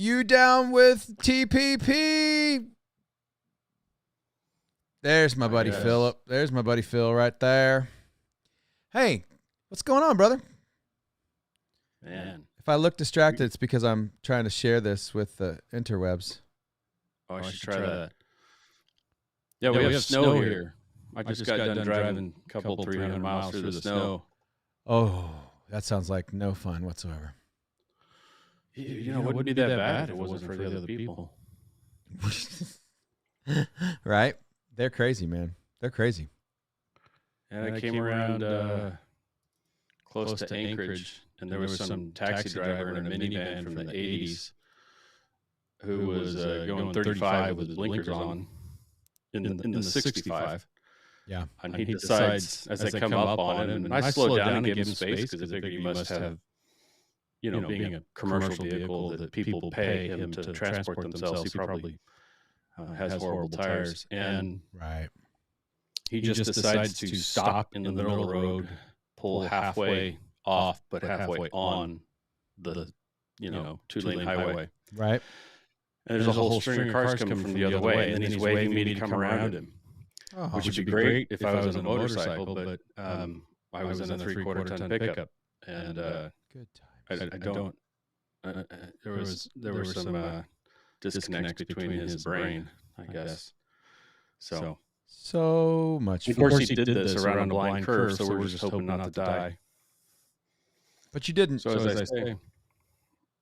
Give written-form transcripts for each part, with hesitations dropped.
you down with TPP? There's my buddy Philip. There's my buddy Phil right there. Hey, what's going on, brother? Man. If I look distracted, it's because I'm trying to share this with the interwebs. Oh, I should try that. Yeah, we have snow here. I just got done driving a couple 300 miles through the snow. Oh, that sounds like no fun whatsoever. You know, it wouldn't be that bad if it wasn't for the other people. Right? They're crazy, man. They're crazy. And I came around close to Anchorage, and there was some taxi driver in a minivan from the 80s who was going 35 with his blinkers on in the 65. Yeah. And he decides, as they come up on him, and I slowed down and gave him space because I figured he must have, you know, being a commercial vehicle that people pay him to transport themselves, he probably has horrible tires. And right. he just decides to stop in the middle of the road, pull halfway off, but halfway on the, you know, two-lane highway. Right. And there's a whole string of cars coming from the other way, and then he's waving me to come around him, which would be great if I was on a motorcycle, but I was in a 3/4 ton pickup, and good times. There were some disconnects between his brain, I guess. So much. Of course, he did this around a blind curve, so we're just hoping not to die. But you didn't. So as I say,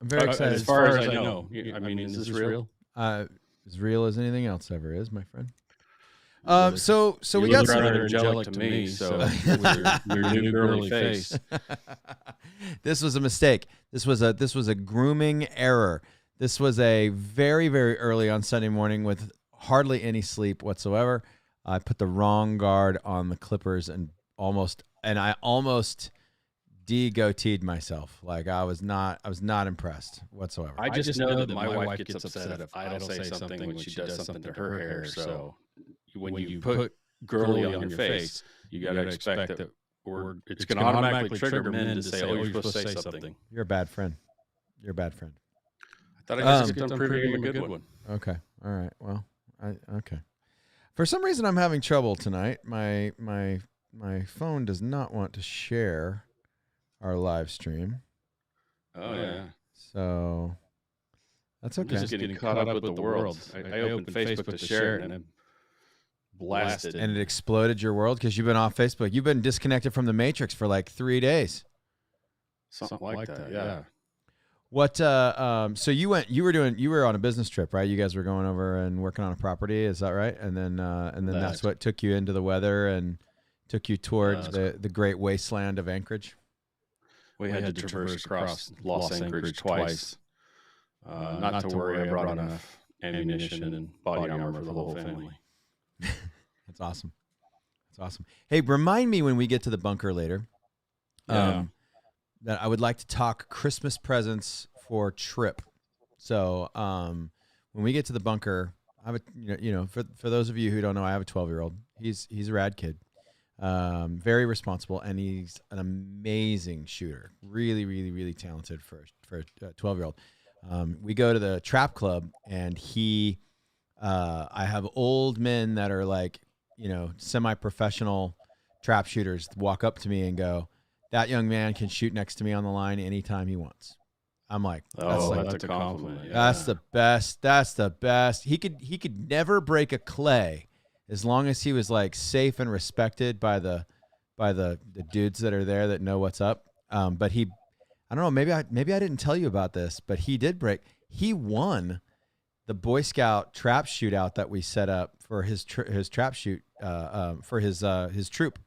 I'm very excited. As far as I know, I mean, is this real? As real as anything else ever is, my friend. So we got some rather angelic to me. So your new girly face. This was a mistake. This was a grooming error. This was a very, very early on Sunday morning with hardly any sleep whatsoever. I put the wrong guard on the clippers and I almost de-goateed myself. Like I was not impressed whatsoever. I just know that my wife gets upset if I don't say something when she does something to her hair. So when you put girly on your face, you got to expect that it's going to automatically trigger men to say, "Oh, you're supposed to say something." You're a bad friend. You're a bad friend. I thought I just got done proving him a good one. Okay. All right. Well, okay. For some reason, I'm having trouble tonight. My phone does not want to share our live stream. Oh yeah. So that's okay. I'm just getting caught up with the world. I opened Facebook to share it and I'm blasted. And it exploded your world because you've been off Facebook. You've been disconnected from the Matrix for like 3 days. Something like that. Yeah. What? So you were on a business trip, right? You guys were going over and working on a property. Is that right? And then that's what took you into the weather and took you towards the great wasteland of Anchorage. We had to traverse across Los Anchorage twice. Not to worry, I brought enough ammunition and body armor for the whole family. That's awesome. That's awesome. Hey, remind me when we get to the bunker later. That I would like to talk Christmas presents for Trip. So when we get to the bunker, I have for those of you who don't know, I have a 12-year-old. He's a rad kid. Very responsible, and he's an amazing shooter. Really, really, really talented for a 12-year-old. We go to the trap club, and I have old men that are like, semi-professional trap shooters walk up to me and go, "That young man can shoot next to me on the line anytime he wants." I'm like, that's a compliment. Yeah. That's the best. That's the best. He could never break a clay as long as he was like safe and respected by the dudes that are there that know what's up. But I don't know, maybe I didn't tell you about this, but he won the Boy Scout trap shootout that we set up for his trap shoot for his troop.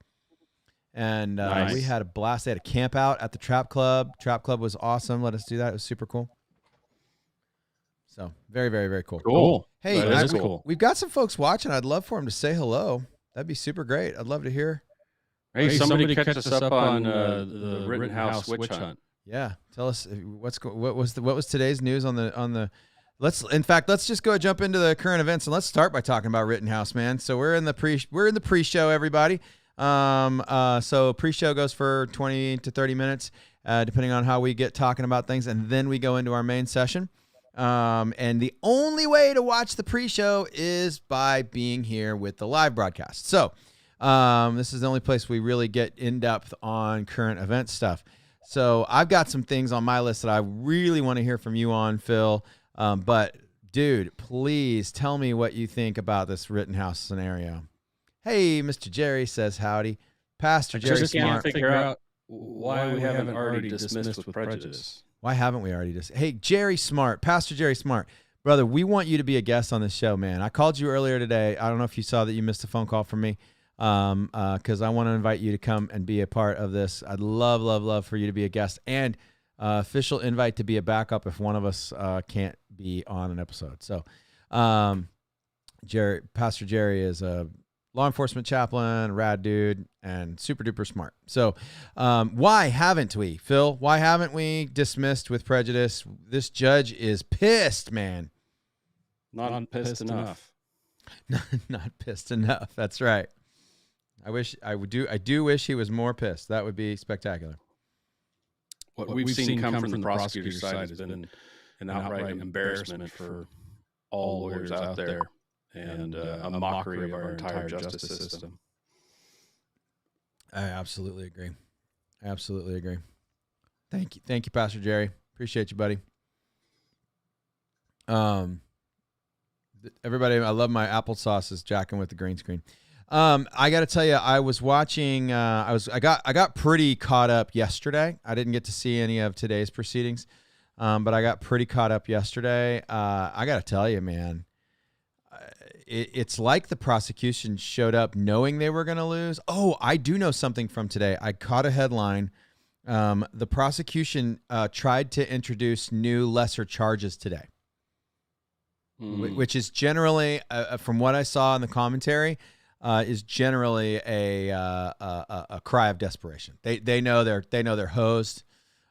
And nice. We had a blast. They had a camp out at the trap club. Trap club was awesome. Let us do that. It was super cool. So very, very, very cool. Cool. Hey, cool. We've got some folks watching. I'd love for them to say hello. That'd be super great. I'd love to hear. Hey, somebody catch us up on the Rittenhouse witch hunt. Yeah, tell us what was today's news on the. Let's just go jump into the current events and let's start by talking about Rittenhouse, man. So we're in the pre-show, everybody. So pre-show goes for 20 to 30 minutes, depending on how we get talking about things, and then we go into our main session. And the only way to watch the pre-show is by being here with the live broadcast. So this is the only place we really get in depth on current event stuff. So I've got some things on my list that I really want to hear from you on, Phil. But dude, please tell me what you think about this Rittenhouse scenario. Hey, Mr. Jerry says howdy. Pastor Jerry just Smart. can't figure out why we haven't already dismissed with prejudice. Why haven't we already Hey, Jerry Smart, Pastor Jerry Smart. Brother, we want you to be a guest on this show, man. I called you earlier today. I don't know if you saw that you missed a phone call from me because I want to invite you to come and be a part of this. I'd love, love, love for you to be a guest and official invite to be a backup if one of us can't be on an episode. So Pastor Jerry is a law enforcement chaplain, rad dude, and super duper smart. So why haven't we, Phil? Why haven't we dismissed with prejudice? This judge is pissed, man. Not pissed enough. Not pissed enough. That's right. I do wish he was more pissed. That would be spectacular. What we've seen come from the prosecutor's side has been an outright embarrassment for all lawyers out there. And a mockery of our entire justice system. I absolutely agree. Thank you, Pastor Jerry. Appreciate you, buddy. Everybody, I love my applesauce is jacking with the green screen. I got to tell you, I was watching. I got pretty caught up yesterday. I didn't get to see any of today's proceedings, but I got pretty caught up yesterday. I got to tell you, man. It's like the prosecution showed up knowing they were going to lose. Oh, I do know something from today. I caught a headline. The prosecution tried to introduce new lesser charges today, which is generally, from what I saw in the commentary, is generally a cry of desperation. They know they're hosed.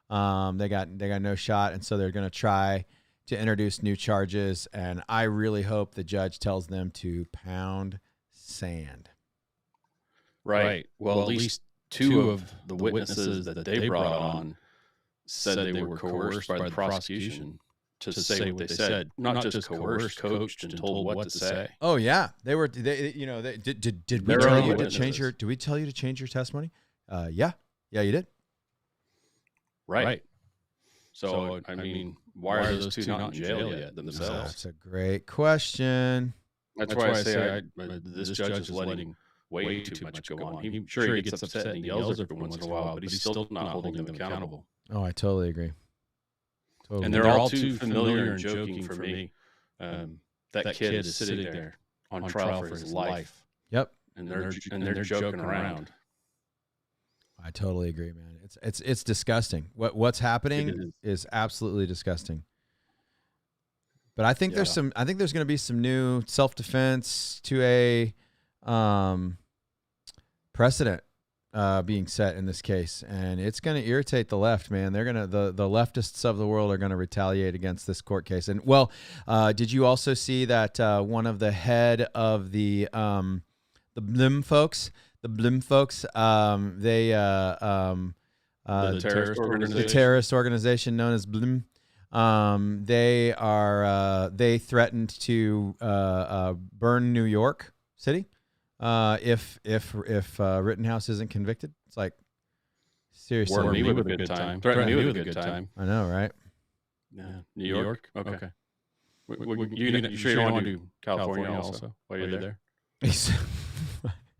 They got no shot, and so they're going to try to introduce new charges, and I really hope the judge tells them to pound sand. Right. Well, at least two of the witnesses that they brought on said they were coerced by the prosecution to say what they said. Not just coerced, coached, and told what to say. Oh yeah, they were. Did we tell you to change your? Did we tell you to change your testimony? Yeah, you did. Right. So I mean, why are those two not in jail yet themselves? That's a great question. That's why I say this judge is letting way too much go on. He gets upset and he yells every once in a while, but he's still not holding them accountable. Oh, I totally agree. And they're all too familiar and joking for me. That kid is sitting there on trial for his life. Yep. And they're joking around. I totally agree, man. It's disgusting. What's happening is absolutely disgusting. But I think there's going to be some new self-defense to a precedent being set in this case, and it's going to irritate the left, man. They're going to the leftists of the world are going to retaliate against this court case. And did you also see that one of the head of the Blim folks? The terrorist organization known as Blim. They threatened to burn New York City if Rittenhouse isn't convicted. It's like, seriously. Threaten me with a good time. I know, right? Yeah. New York? Okay. You sure you don't want to do California also while you're there?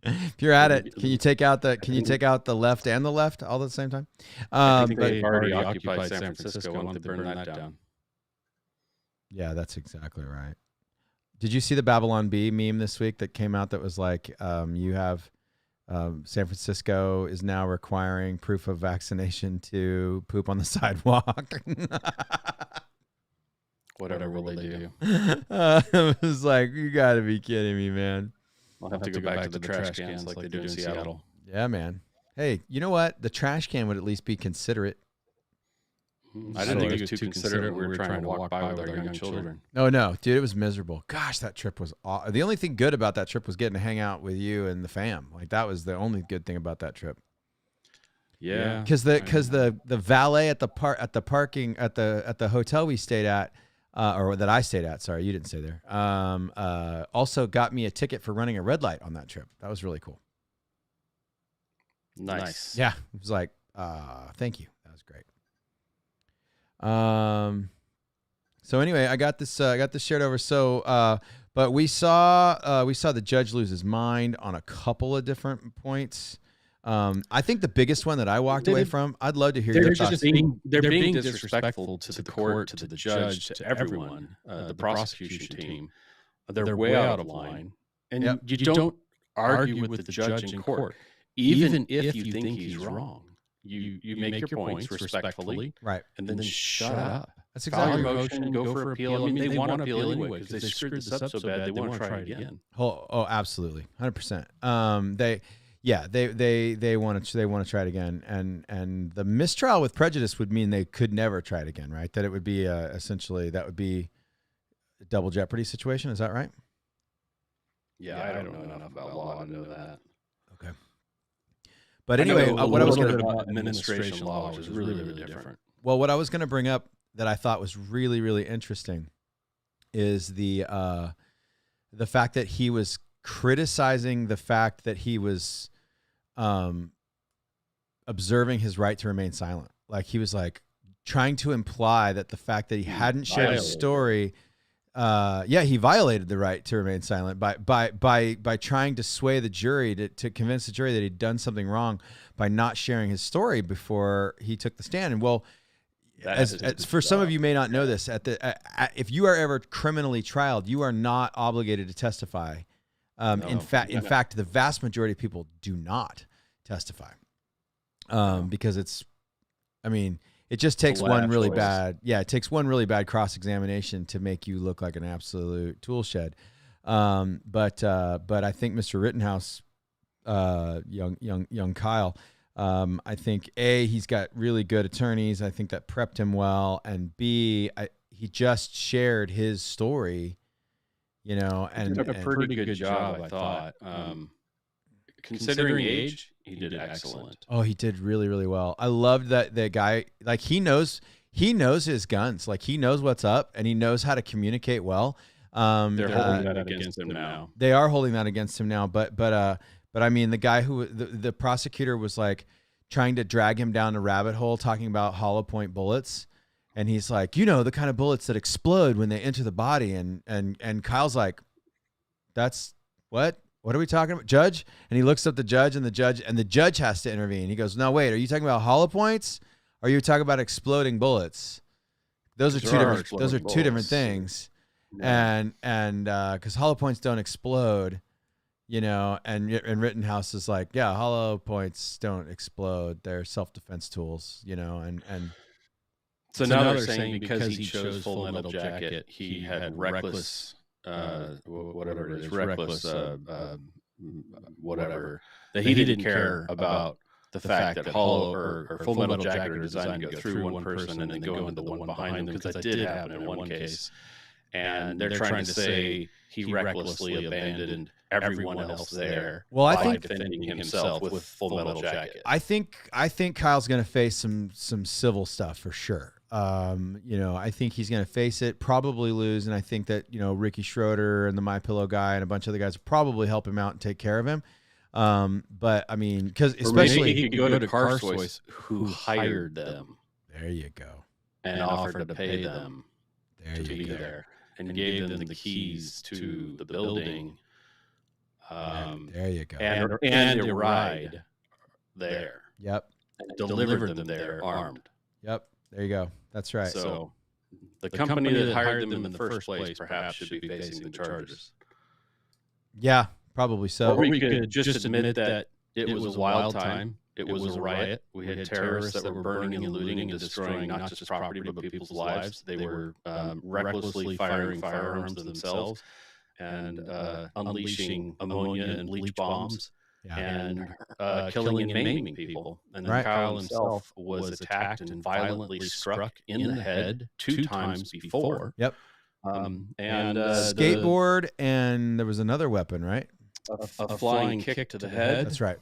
If you're at it, can you take out the left and the left all at the same time? I think they've already occupied San Francisco. Why don't they burn that down? Yeah, that's exactly right. Did you see the Babylon Bee meme this week that came out that was like, you have San Francisco is now requiring proof of vaccination to poop on the sidewalk? Whatever will they do? It was like, you got to be kidding me, man. I'll have to go back to the trash cans like they do in Seattle. Yeah, man. Hey, you know what? The trash can would at least be considerate. I didn't think it was too considerate. We were trying to walk by with our young children. No, dude, it was miserable. Gosh, that trip was awesome. The only thing good about that trip was getting to hang out with you and the fam. Like, that was the only good thing about that trip. Yeah, because the valet at the hotel we stayed at, or that I stayed at. Sorry, you didn't stay there. Also got me a ticket for running a red light on that trip. That was really cool. Nice. Yeah, it was like, thank you. That was great. So anyway, I got this shared over. So, but we saw the judge lose his mind on a couple of different points. I think the biggest one that I walked away from, I'd love to hear your thoughts. They're being disrespectful to the court, to the judge, to everyone, the prosecution team. They're way out of line. And you don't argue with the judge in court, even if you think he's wrong. You make your points respectfully, right, and then shut up. That's exactly File your motion, go for appeal. I mean, they want to appeal anyway because they screwed this up so bad they want to try it again. Oh, absolutely, 100%. They want to try it again, and the mistrial with prejudice would mean they could never try it again, right? That it would be essentially that would be a double jeopardy situation. Is that right? Yeah, I don't know enough about law to know that. Okay. But anyway, what I was going to about administration law, which is really, really different. Well, what I was going to bring up that I thought was really, really interesting is the fact that he was criticizing the fact that he was observing his right to remain silent. Like he was like trying to imply that the fact that he hadn't shared his story, he violated the right to remain silent by trying to sway the jury to convince the jury that he'd done something wrong by not sharing his story before he took the stand. And well, as for some of you may not know this, if you are ever criminally trialed, you are not obligated to testify. In fact, the vast majority of people do not testify because it just takes one really bad. Yeah, it takes one really bad cross-examination to make you look like an absolute tool shed. But I think Mr. Rittenhouse, young Kyle, I think he's got really good attorneys. I think that prepped him well, and B, he just shared his story, and did a pretty good job, I thought. Considering age, he did excellent. Oh, he did really, really well. I loved that the guy, like he knows his guns, like he knows what's up, and he knows how to communicate well. They're holding that against him now. They are holding that against him now, but I mean, the guy who the prosecutor was like trying to drag him down a rabbit hole talking about hollow point bullets. And he's like, the kind of bullets that explode when they enter the body. And Kyle's like, that's what are we talking about, Judge? And he looks up the judge, and the judge has to intervene. He goes, no, wait, are you talking about hollow points? Or are you talking about exploding bullets? Those are two different things. Yeah. And because hollow points don't explode. And Rittenhouse is like, yeah, hollow points don't explode. They're self-defense tools, and so now they're saying because he chose Full Metal Jacket, he had reckless, whatever it is, whatever, that he didn't care about the fact that Hollow or Full Metal Jacket are designed to go through one person and then go into the one behind them, because that did happen in one case. And they're trying to say he recklessly abandoned everyone else there. Well, I think defending himself with Full Metal Jacket. I think Kyle's going to face some civil stuff for sure. I think he's going to face it, probably lose, and I think that Ricky Schroeder and the MyPillow guy and a bunch of other guys will probably help him out and take care of him. But I mean, because especially he could go to Carsois, who hired them. There you go. And offered to pay them to be there. And gave them the keys to the building. There you go. And a ride there. Yep. And delivered them there armed. Yep. There you go. That's right. So the company that hired them in the first place perhaps should be facing the charges. Yeah, probably so. Or we could just admit that it was a wild time. It was a riot. We had terrorists that were burning and looting and destroying not just property, but people's lives. They were recklessly firing firearms themselves and unleashing ammonia and bleach bombs and killing and maiming people. And then Kyle himself was attacked and violently struck in the head 2 times before. Yep. And skateboard, and there was another weapon, right? A flying kick to the head. That's right.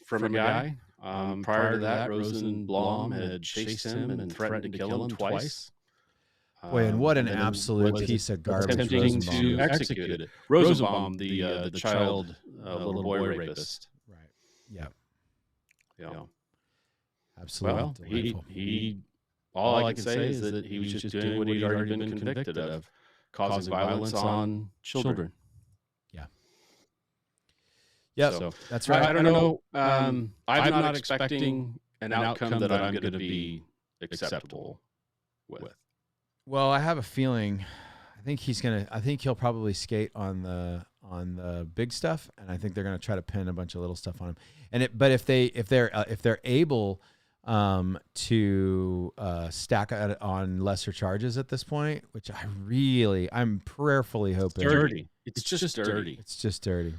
From a guy. Prior to that, Rosenblum had chased him and threatened to kill him twice. Boy, and what an then absolute was piece of garbage attempting Rosenbaum to is. execute it. Rosenbaum, the child little boy rapist. Right. Yeah. Yeah. Absolutely. Well, he all I can say is that he was just doing what he'd already been convicted of, causing violence on children. Yeah. Yep. So that's right. I don't know. I'm not expecting an outcome that I'm going to be acceptable with. Well, I have a feeling. I think he'll probably skate on the big stuff, and I think they're gonna try to pin a bunch of little stuff on him. But if they're able to stack it on lesser charges at this point, which I'm prayerfully hoping. It's dirty. It's just dirty. It's just dirty.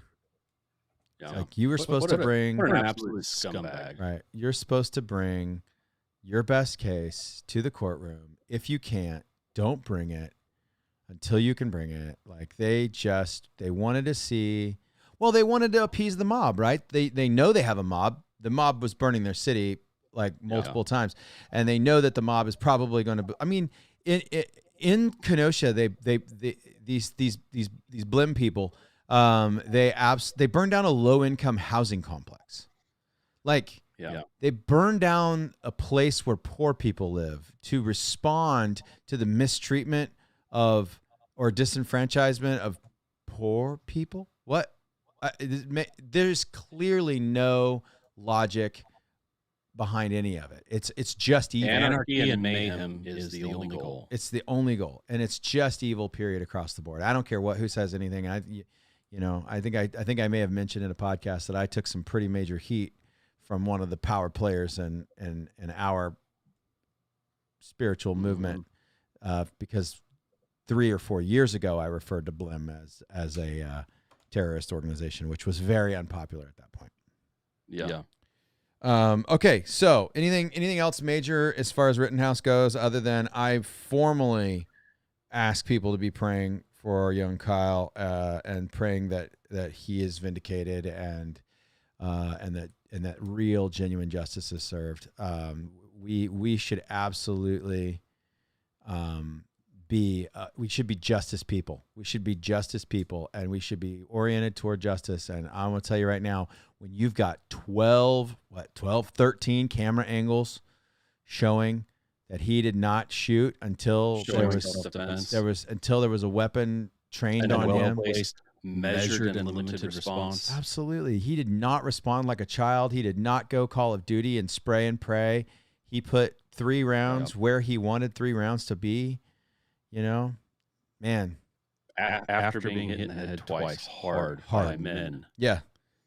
Yeah. It's like you were supposed to bring. What an absolute scumbag. Right. You're supposed to bring your best case to the courtroom. If you can't, don't bring it until you can bring it. Like they wanted to see, well, they wanted to appease the mob, right? They know they have a mob. The mob was burning their city like multiple times, and they know that the mob is probably going to. I mean, in Kenosha, these blim people, they burned down a low income housing complex, like. Yeah. They burned down a place where poor people live to respond to the mistreatment of or disenfranchisement of poor people. What? There's clearly no logic behind any of it. It's just evil. Anarchy and mayhem is the only goal. It's the only goal, and it's just evil. Period across the board. I don't care who says anything. I think I may have mentioned in a podcast that I took some pretty major heat from one of the power players in our spiritual movement, because 3 or 4 years ago I referred to Blim as a terrorist organization, which was very unpopular at that point. Yeah. Okay, so anything else major as far as Rittenhouse goes, other than I formally ask people to be praying for young Kyle and praying that he is vindicated and that real, genuine justice is served. We should absolutely we should be justice people. We should be justice people, and we should be oriented toward justice. And I'm going to tell you right now, when you've got 13 camera angles showing that he did not shoot until there was a weapon trained on him. Measured and limited response. Absolutely. He did not respond like a child. He did not go Call of Duty and spray and pray. He put 3 rounds where he wanted 3 rounds to be. Man. After being hit in the head twice hard by men. Yeah.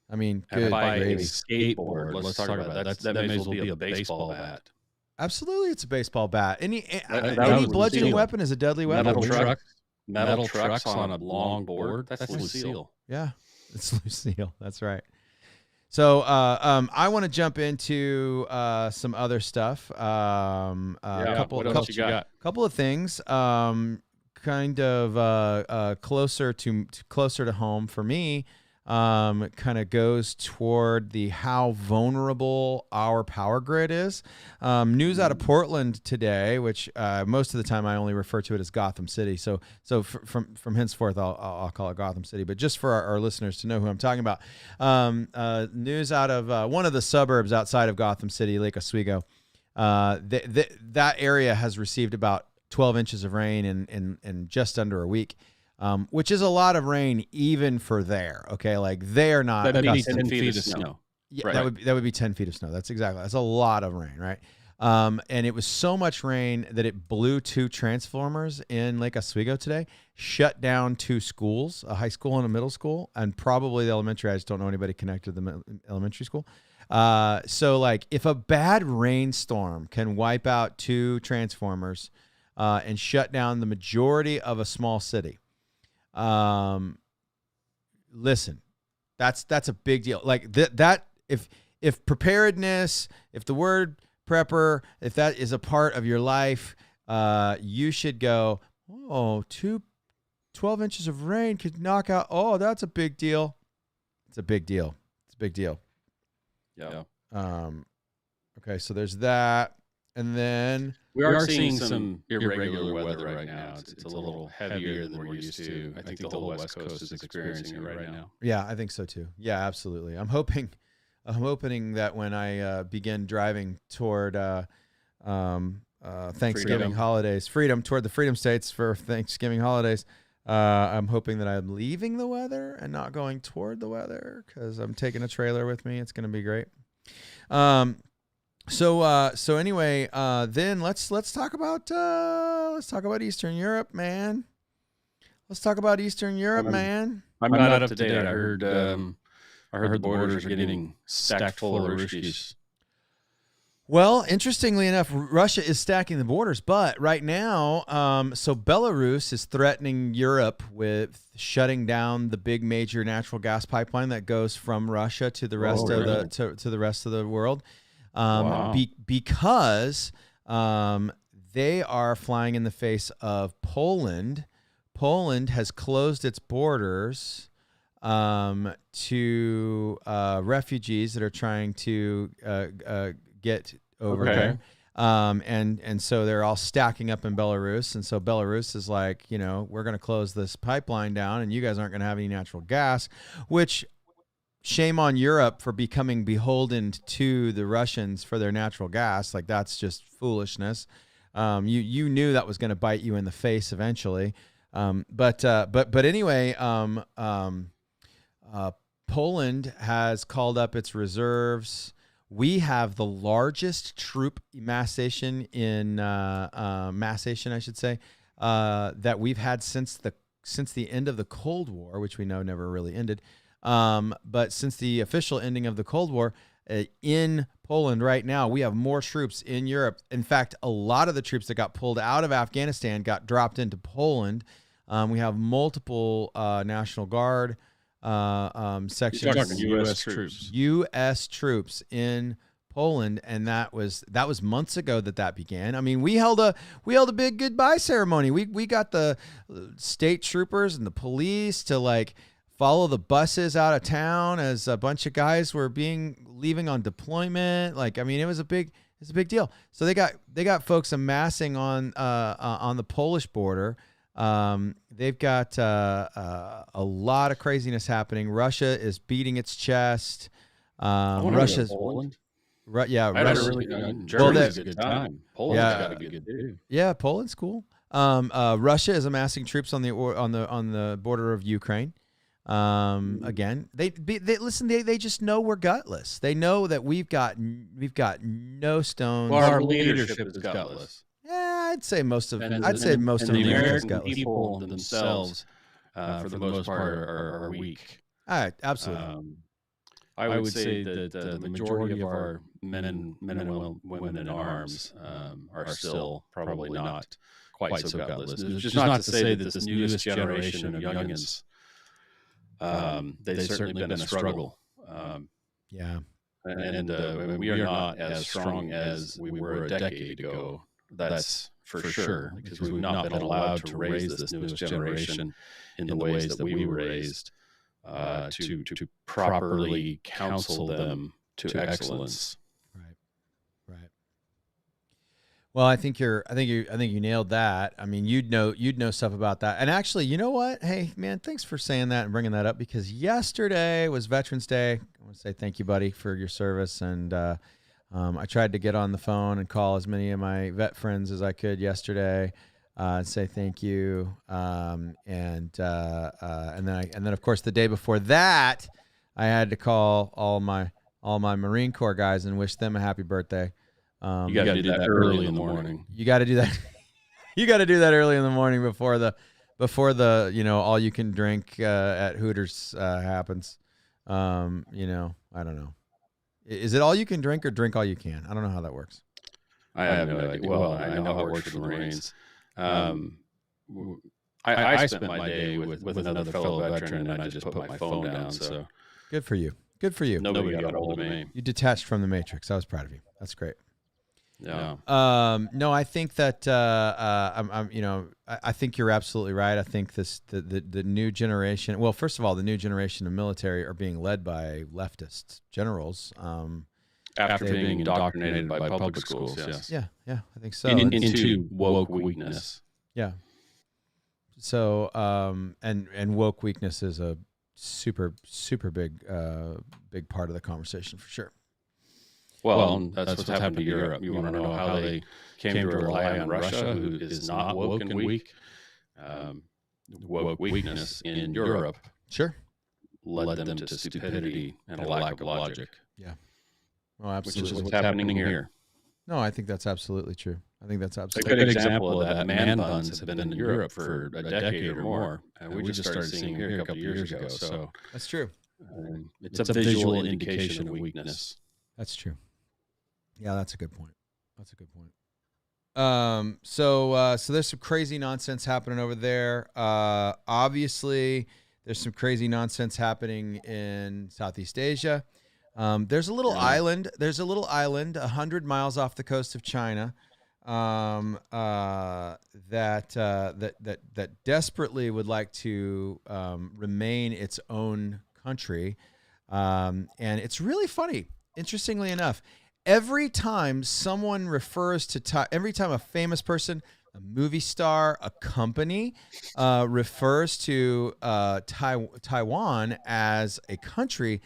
I mean, good. By a skateboard. Let's talk about that. That may as well be a baseball bat. Absolutely, it's a baseball bat. Any bludgeoning weapon is a deadly weapon. Metal trucks on a long board. That's Lucille. Yeah, it's Lucille. That's right. So I want to jump into some other stuff. What else you got? Couple of things. Kind of closer to home for me. Kind of goes toward how vulnerable our power grid is. News out of Portland today, which most of the time I only refer to it as Gotham City. So from henceforth I'll call it Gotham City. But just for our listeners to know who I'm talking about, news out of one of the suburbs outside of Gotham City, Lake Oswego. That area has received about 12 inches of rain in just under a week. Which is a lot of rain even for there. Okay, like they're not. That'd be 10 feet of snow. Yeah, right. that would be 10 feet of snow. That's a lot of rain, right? And it was so much rain that it blew 2 transformers in Lake Oswego today, shut down 2 schools, a high school and a middle school, and probably the elementary. I just don't know anybody connected to the elementary school. So like if a bad rainstorm can wipe out 2 transformers and shut down the majority of a small city. Listen, that's a big deal. Like that if preparedness, if the word prepper, if that is a part of your life, you should go, 12 inches of rain could knock out. Oh, that's a big deal. It's a big deal. It's a big deal. Yeah. Okay. So there's that. and then we are seeing some irregular weather right now. It's a little heavier than we're used to. I think the whole West Coast is experiencing it right now. Yeah, I think so too. Yeah, absolutely. I'm hoping that when I begin driving toward Thanksgiving holidays, toward the Freedom States for Thanksgiving holidays, I'm hoping that I'm leaving the weather and not going toward the weather, because I'm taking a trailer with me. It's going to be great. So anyway, then let's talk about Eastern Europe, man. Let's talk about Eastern Europe, man. I'm not up to date. I heard the borders are getting stacked full of Ruskies. Well, interestingly enough, Russia is stacking the borders, but right now, so Belarus is threatening Europe with shutting down the big major natural gas pipeline that goes from Russia to the rest of the rest of the world, because they are flying in the face of Poland. Poland has closed its borders to refugees that are trying to get over there. And so they're all stacking up in Belarus. And so Belarus is like, we're going to close this pipeline down and you guys aren't going to have any natural gas, which shame on Europe for becoming beholden to the Russians for their natural gas. Like, that's just foolishness. You knew that was going to bite you in the face eventually. But anyway, Poland has called up its reserves. We have the largest troop massation I should say, that we've had since the end of the Cold War, which we know never really ended. But since the official ending of the Cold War, in Poland right now, we have more troops in Europe. In fact, a lot of the troops that got pulled out of Afghanistan got dropped into Poland. We have multiple National Guard sections. You're talking U.S. troops. U.S. troops in Poland, and that was months ago that began. I mean, we held a big goodbye ceremony. We got the state troopers and the police to like follow the buses out of town as a bunch of guys were leaving on deployment. Like, I mean, it's a big deal. So they got folks amassing on the Polish border. They've got a lot of craziness happening. Russia is beating its chest. Russia's Poland. Yeah, Russia. Germany's a good time. Poland's got to be good too. Yeah, Poland's cool. Russia is amassing troops on the border of Ukraine. Again, they listen. They just know we're gutless. They know that we've got no stones. Well, our leadership is gutless. Yeah, I'd say most of the American people themselves, for the most part, are weak. All right, absolutely. I would say that the majority of our men and women in arms are still probably not quite so gutless. It's just not to say that this newest generation of youngins, they've certainly been a struggle. Yeah, and we are not as strong as we were a decade ago. That's for sure, because we've not been allowed to raise this newest generation in the ways that we were raised, to properly counsel them to excellence. Right. Well, I think you nailed that. I mean, you'd know stuff about that. And actually, you know what? Hey, man, thanks for saying that and bringing that up, because yesterday was Veterans Day. I want to say thank you, buddy, for your service. And I tried to get on the phone and call as many of my vet friends as I could yesterday, and say thank you. And then of course the day before that, I had to call all my Marine Corps guys and wish them a happy birthday. You got to do that early in the morning. You got to do that. You got to do that early in the morning before the all you can drink at Hooters happens. I don't know. Is it all you can drink or drink all you can? I don't know how that works. I have no idea. Well, I know how it works for the Marines. I spent my day with another fellow veteran, and I just put my phone down. So good for you. Nobody got hold of me. You detached from the Matrix. I was proud of you. That's great. Yeah. No, I think that I think you're absolutely right. I think the new generation. Well, first of all, the new generation of military are being led by leftist generals. after being indoctrinated by public schools. Yes. Yeah, I think so. Into woke weakness. Yeah. So, and woke weakness is a super big part of the conversation for sure. Well, that's what's happened to Europe. You want to know how they came to rely on Russia, who is not woke and weak. Woke weakness in Europe Sure. led them to stupidity and a lack of logic. Yeah. Oh, absolutely. Which is what's happening here. No, I think that's absolutely true. I think that's A absolutely good example of that, man buns have been in Europe for a decade or more. And we just started seeing them here a couple of years ago. So that's true. It's a visual indication of weakness. That's true. Yeah, that's a good point. So there's some crazy nonsense happening over there. Obviously, there's some crazy nonsense happening in Southeast Asia. There's a little island. There's a little island 100 miles off the coast of China that desperately would like to remain its own country. And it's really funny. Interestingly enough, every time someone refers to every time a famous person, a movie star, a company refers to Taiwan as a country,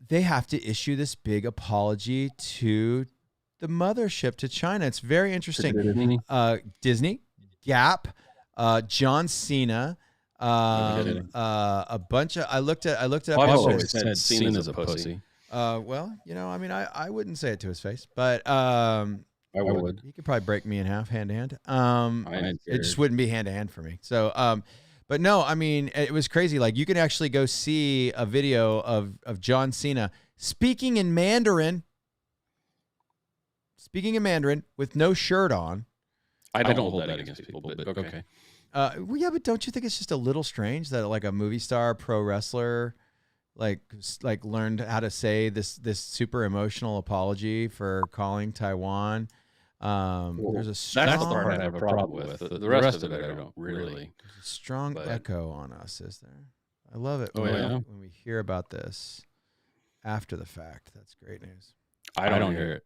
they have to issue this big apology to the mothership, to China. It's very interesting. Disney, Gap, John Cena, a bunch of. I looked at. I've always said Cena's a pussy. Well, I mean, I wouldn't say it to his face, but I would. He could probably break me in half, hand to hand. It just wouldn't be hand to hand for me. So, but no, I mean, it was crazy. Like, you can actually go see a video of John Cena speaking in Mandarin with no shirt on. I don't hold that against people, but okay. Well, yeah, but don't you think it's just a little strange that like a movie star, pro wrestler, like learned how to say this super emotional apology for calling Taiwan? There's a strong, that's the part I have a problem with. The rest of it, I don't really. There's a strong echo on us, is there? I love it when we hear about this after the fact. That's great news. I don't hear it.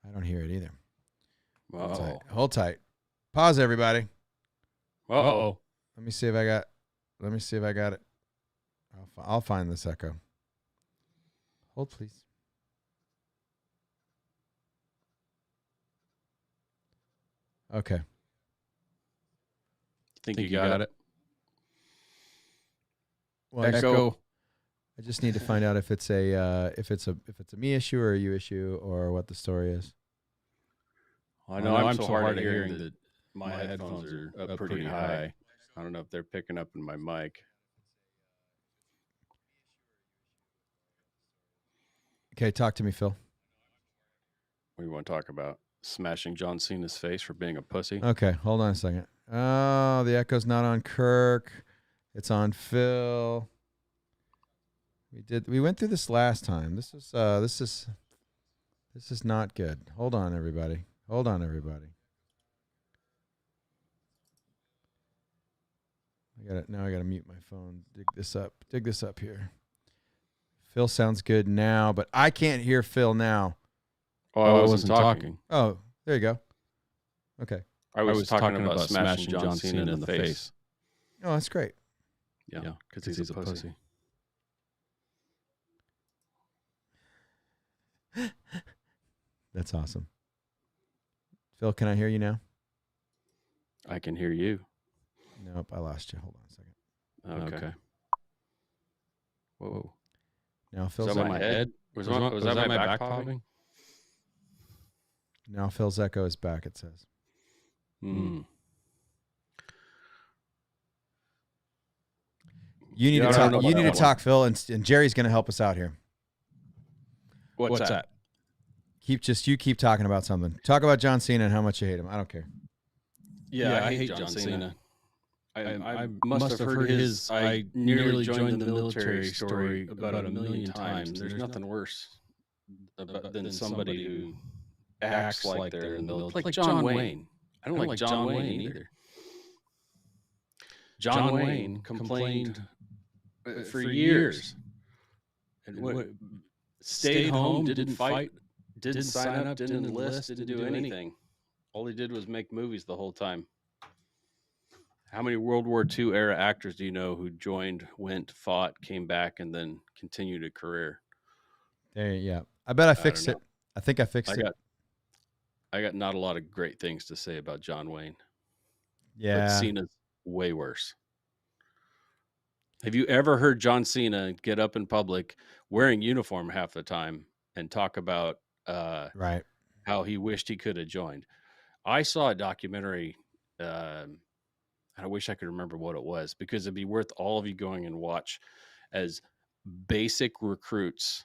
I don't hear it either. Whoa. Hold tight. Pause, everybody. Uh-oh. Let me see if I got it. I'll find this echo. Hold, please. Okay. Think you got it? Well, echo. I just need to find out if it's a me issue or a you issue or what the story is. I know I'm so hard at hearing that my headphones are up pretty high. I don't know if they're picking up in my mic. Okay, talk to me, Phil. What do you want to talk about? Smashing John Cena's face for being a pussy? Okay, hold on a second. Oh, the echo's not on Kirk. It's on Phil. We went through this last time. This is not good. Hold on, everybody. I got to mute my phone. Dig this up here. Phil sounds good now, but I can't hear Phil now. Oh, I wasn't talking. Oh, there you go. Okay. I was talking about smashing John Cena in the face. Oh, that's great. Yeah, because he's a pussy. That's awesome. Phil, can I hear you now? I can hear you. Nope, I lost you. Hold on a second. Okay. Whoa. Now Phil's was that my head? Was that my back popping? Now Phil's echo is back, it says. Hmm. You need to talk. You need to talk, Phil, and Jerry's going to help us out here. What's that? You keep talking about something. Talk about John Cena and how much you hate him. I don't care. Yeah, I hate John Cena. I must have heard his I nearly joined the military story about a million times. There's nothing worse than somebody who acts like they're in the military. Like John Wayne. I don't like John Wayne either. John Wayne complained for years. And stayed home, didn't fight, didn't sign up, didn't enlist, didn't do anything. All he did was make movies the whole time. How many World War II era actors do you know who joined, went, fought, came back, and then continued a career? Yeah. I bet I fixed it. I think I fixed it. I got not a lot of great things to say about John Wayne. Yeah. But Cena's way worse. Have you ever heard John Cena get up in public wearing uniform half the time and talk about right. how he wished he could have joined? I saw a documentary, and I wish I could remember what it was, because it'd be worth all of you going and watch as basic recruits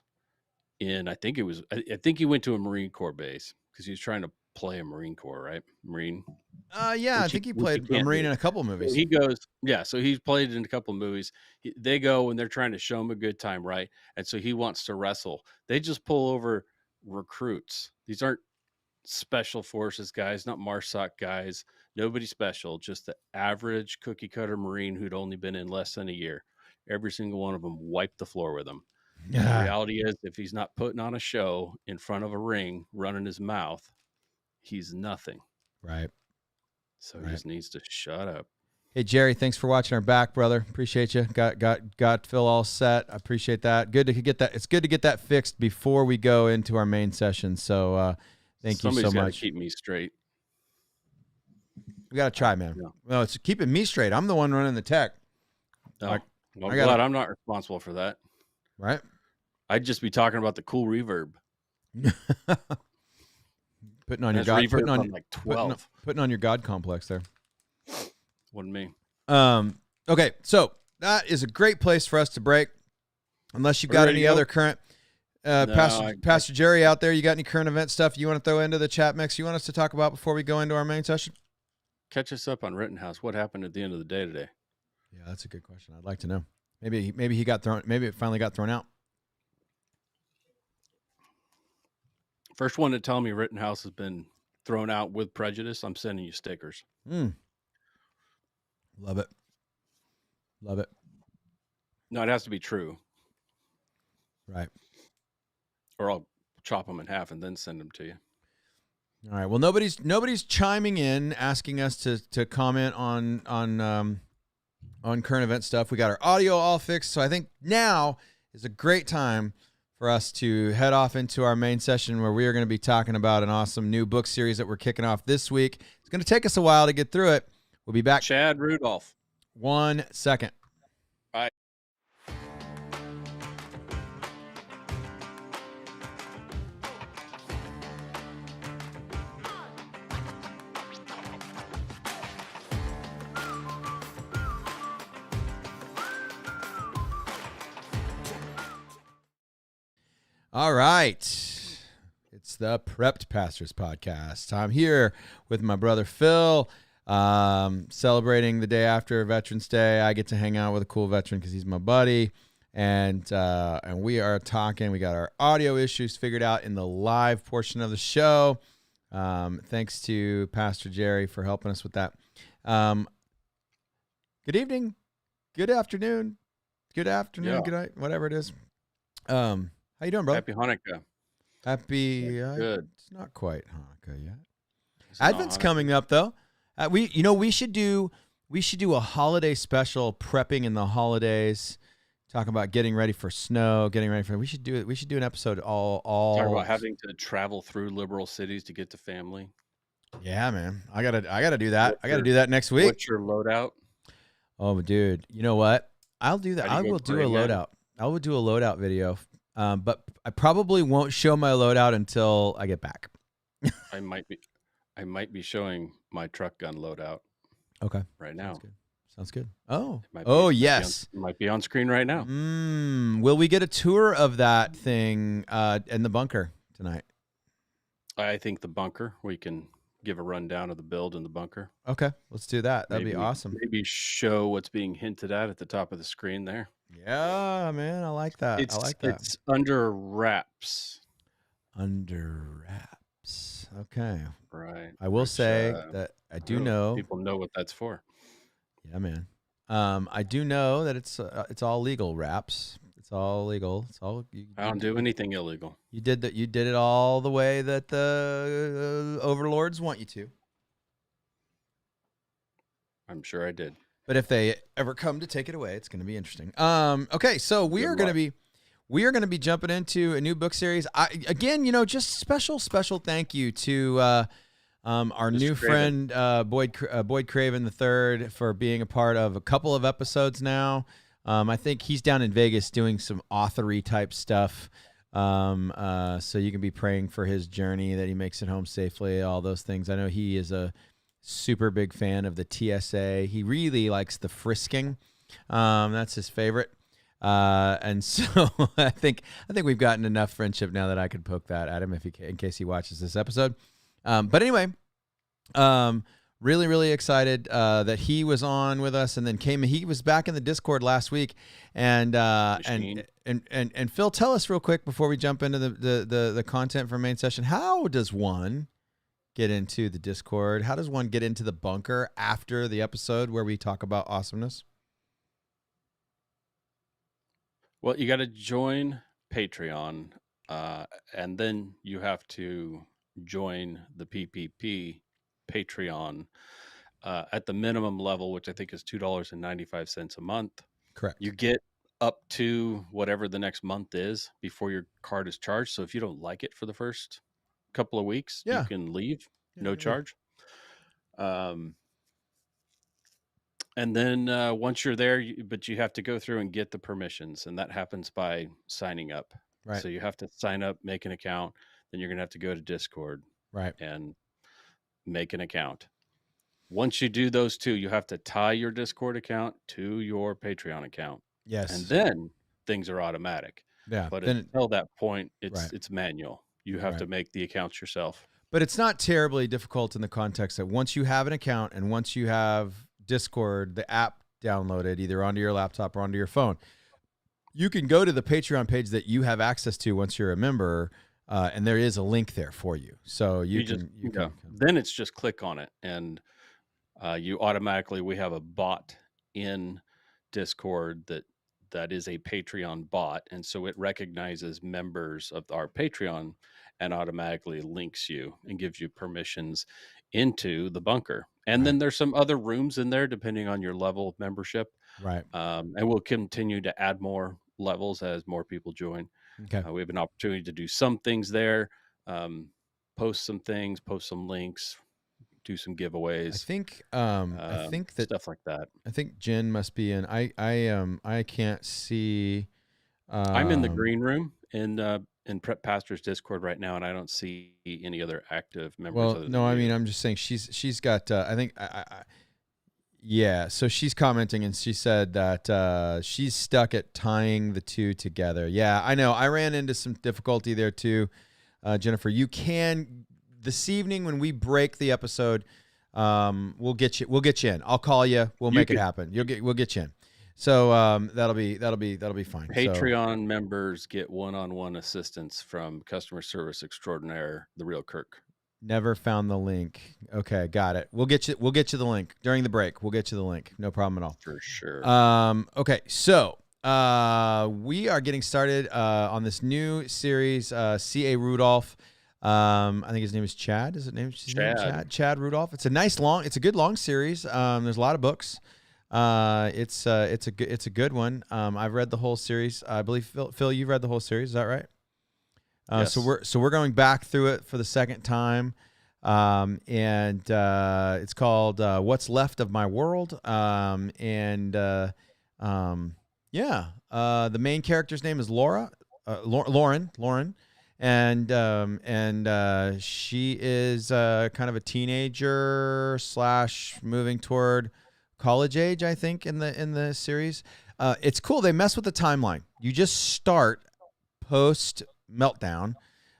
I think he went to a Marine Corps base because he was trying to play a Marine Corps, right? Marine. Yeah, I think he played a Marine in a couple movies. So he goes, yeah. So he's played in a couple of movies. They go and they're trying to show him a good time, right? And so he wants to wrestle. They just pull over recruits. These aren't special forces guys, not MARSOC guys. Nobody special, just the average cookie cutter Marine who'd only been in less than a year. Every single one of them wiped the floor with him. The reality is, if he's not putting on a show in front of a ring, running his mouth, he's nothing. Right. So he just needs to shut up. Hey, Jerry, thanks for watching our back, brother. Appreciate you. Got Phil all set. I appreciate that. Good to get that. It's good to get that fixed before we go into our main session. So thank you so much. Somebody's got to keep me straight. We got to try, man. Yeah. No, it's keeping me straight. I'm the one running the tech. Oh, I'm glad I'm not responsible for that. Right. I'd just be talking about the cool reverb. Putting on your God, putting on like 12. Putting on your God complex there. Wasn't me. Okay, so that is a great place for us to break. Unless you've got any other current Pastor Jerry out there, you got any current event stuff you want to throw into the chat mix you want us to talk about before we go into our main session? Catch us up on Rittenhouse. What happened at the end of the day today? Yeah, that's a good question. I'd like to know. Maybe he got thrown. Maybe it finally got thrown out. First one to tell me Rittenhouse has been thrown out with prejudice, I'm sending you stickers. Love it. Love it. No, it has to be true. Right. Or I'll chop them in half and then send them to you. All right. Well, nobody's chiming in asking us to comment on current event stuff. We got our audio all fixed, so I think now is a great time for us to head off into our main session where we are going to be talking about an awesome new book series that we're kicking off this week. It's going to take us a while to get through it. We'll be back. Chad Rudolph. 1 second. All right. All right. It's the Prepped Pastors Podcast. I'm here with my brother Phil, celebrating the day after Veterans Day. I get to hang out with a cool veteran because he's my buddy. And we are talking. We got our audio issues figured out in the live portion of the show. Thanks to Pastor Jerry for helping us with that. Good evening. Good afternoon. Good afternoon. Good night. Whatever it is. How you doing, brother? Happy Hanukkah. Happy. Good. It's not quite Hanukkah yet. Advent's coming up though. We should do a holiday special, prepping in the holidays. Talking about getting ready for snow, we should do it. We should do an episode all talk about having to travel through liberal cities to get to family. Yeah, man. I gotta do that. I gotta do that next week. What's your loadout? Oh, dude. You know what? I'll do that. I will do a loadout. I will do a loadout video. But I probably won't show my loadout until I get back. I might be showing my truck gun loadout. Okay. Right now. Sounds good. Oh, yes. Might be on screen right now. Will we get a tour of that thing in the bunker tonight? I think the bunker, we can give a rundown of the build in the bunker. Okay, let's do that. That'd be awesome. Maybe show what's being hinted at the top of the screen there. Yeah, man, I like that. It's under wraps. Under wraps. Okay. Right. I will say that I do know people know what that's for. Yeah, man. I do know that it's all legal wraps. It's all legal. It's all. I don't do anything illegal. You did that. You did it all the way that the overlords want you to. I'm sure I did. But if they ever come to take it away, it's going to be interesting. Okay, so we are going to be jumping into a new book series. Again, just special thank you to our new friend Boyd Craven III for being a part of a couple of episodes now. I think he's down in Vegas doing some authory type stuff. So you can be praying for his journey, that he makes it home safely, all those things. I know he is a super big fan of the TSA. He really likes the frisking. That's his favorite. And so I think we've gotten enough friendship now that I could poke that at him in case he watches this episode. But anyway, really excited that he was on with us, and then he was back in the Discord last week, and Phil, tell us real quick before we jump into the content for main session, how does one get into the Discord? How does one get into the bunker after the episode where we talk about awesomeness? Well, you got to join Patreon, and then you have to join the PPP Patreon at the minimum level, which I think is $2.95 a month. Correct. You get up to whatever the next month is before your card is charged. So if you don't like it for the first couple of weeks, you can leave, no charge. And then once you're there, but you have to go through and get the permissions, and that happens by signing up. Right. So you have to sign up, make an account, then you're going to have to go to Discord, right, and make an account. Once you do those two, you have to tie your Discord account to your Patreon account. Yes. And then things are automatic. Yeah. But until that point, it's manual. You have to make the accounts yourself. But it's not terribly difficult in the context that once you have an account and once you have Discord, the app downloaded either onto your laptop or onto your phone, you can go to the Patreon page that you have access to once you're a member, and there is a link there for you. So you can. Then it's just click on it, and you automatically. We have a bot in Discord that is a Patreon bot, and so it recognizes members of our Patreon and automatically links you and gives you permissions into the bunker. And then there's some other rooms in there depending on your level of membership. Right. And we'll continue to add more levels as more people join. Okay. We have an opportunity to do some things there, post some things, post some links, do some giveaways. I think that stuff like that. I think Jen must be in. I can't see. I'm in the green room in Prep Pastor's Discord right now, and I don't see any other active members. Well, no, I mean, I'm just saying she's got. I think yeah. So she's commenting, and she said that she's stuck at tying the two together. Yeah, I know. I ran into some difficulty there too, Jennifer. You can this evening when we break the episode. We'll get you in. I'll call you. We'll make it happen. We'll get you in. So that'll be fine. Patreon members get one-on-one assistance from customer service extraordinaire, the real Kirk. Never found the link. Okay, got it. We'll get you the link during the break. We'll get you the link. No problem at all. For sure. Okay, so we are getting started on this new series. C.A. Rudolph. I think his name is Chad. Is it named Chad? Chad Rudolph. It's a good long series. There's a lot of books. It's a good one. I've read the whole series. I believe Phil, you've read the whole series. Is that right? Yes. So we're going back through it for the second time. And it's called What's Left of My World. The main character's name is Lauren. And she is kind of a teenager / moving toward college age, I think, in the series. It's cool. They mess with the timeline. You just start post meltdown.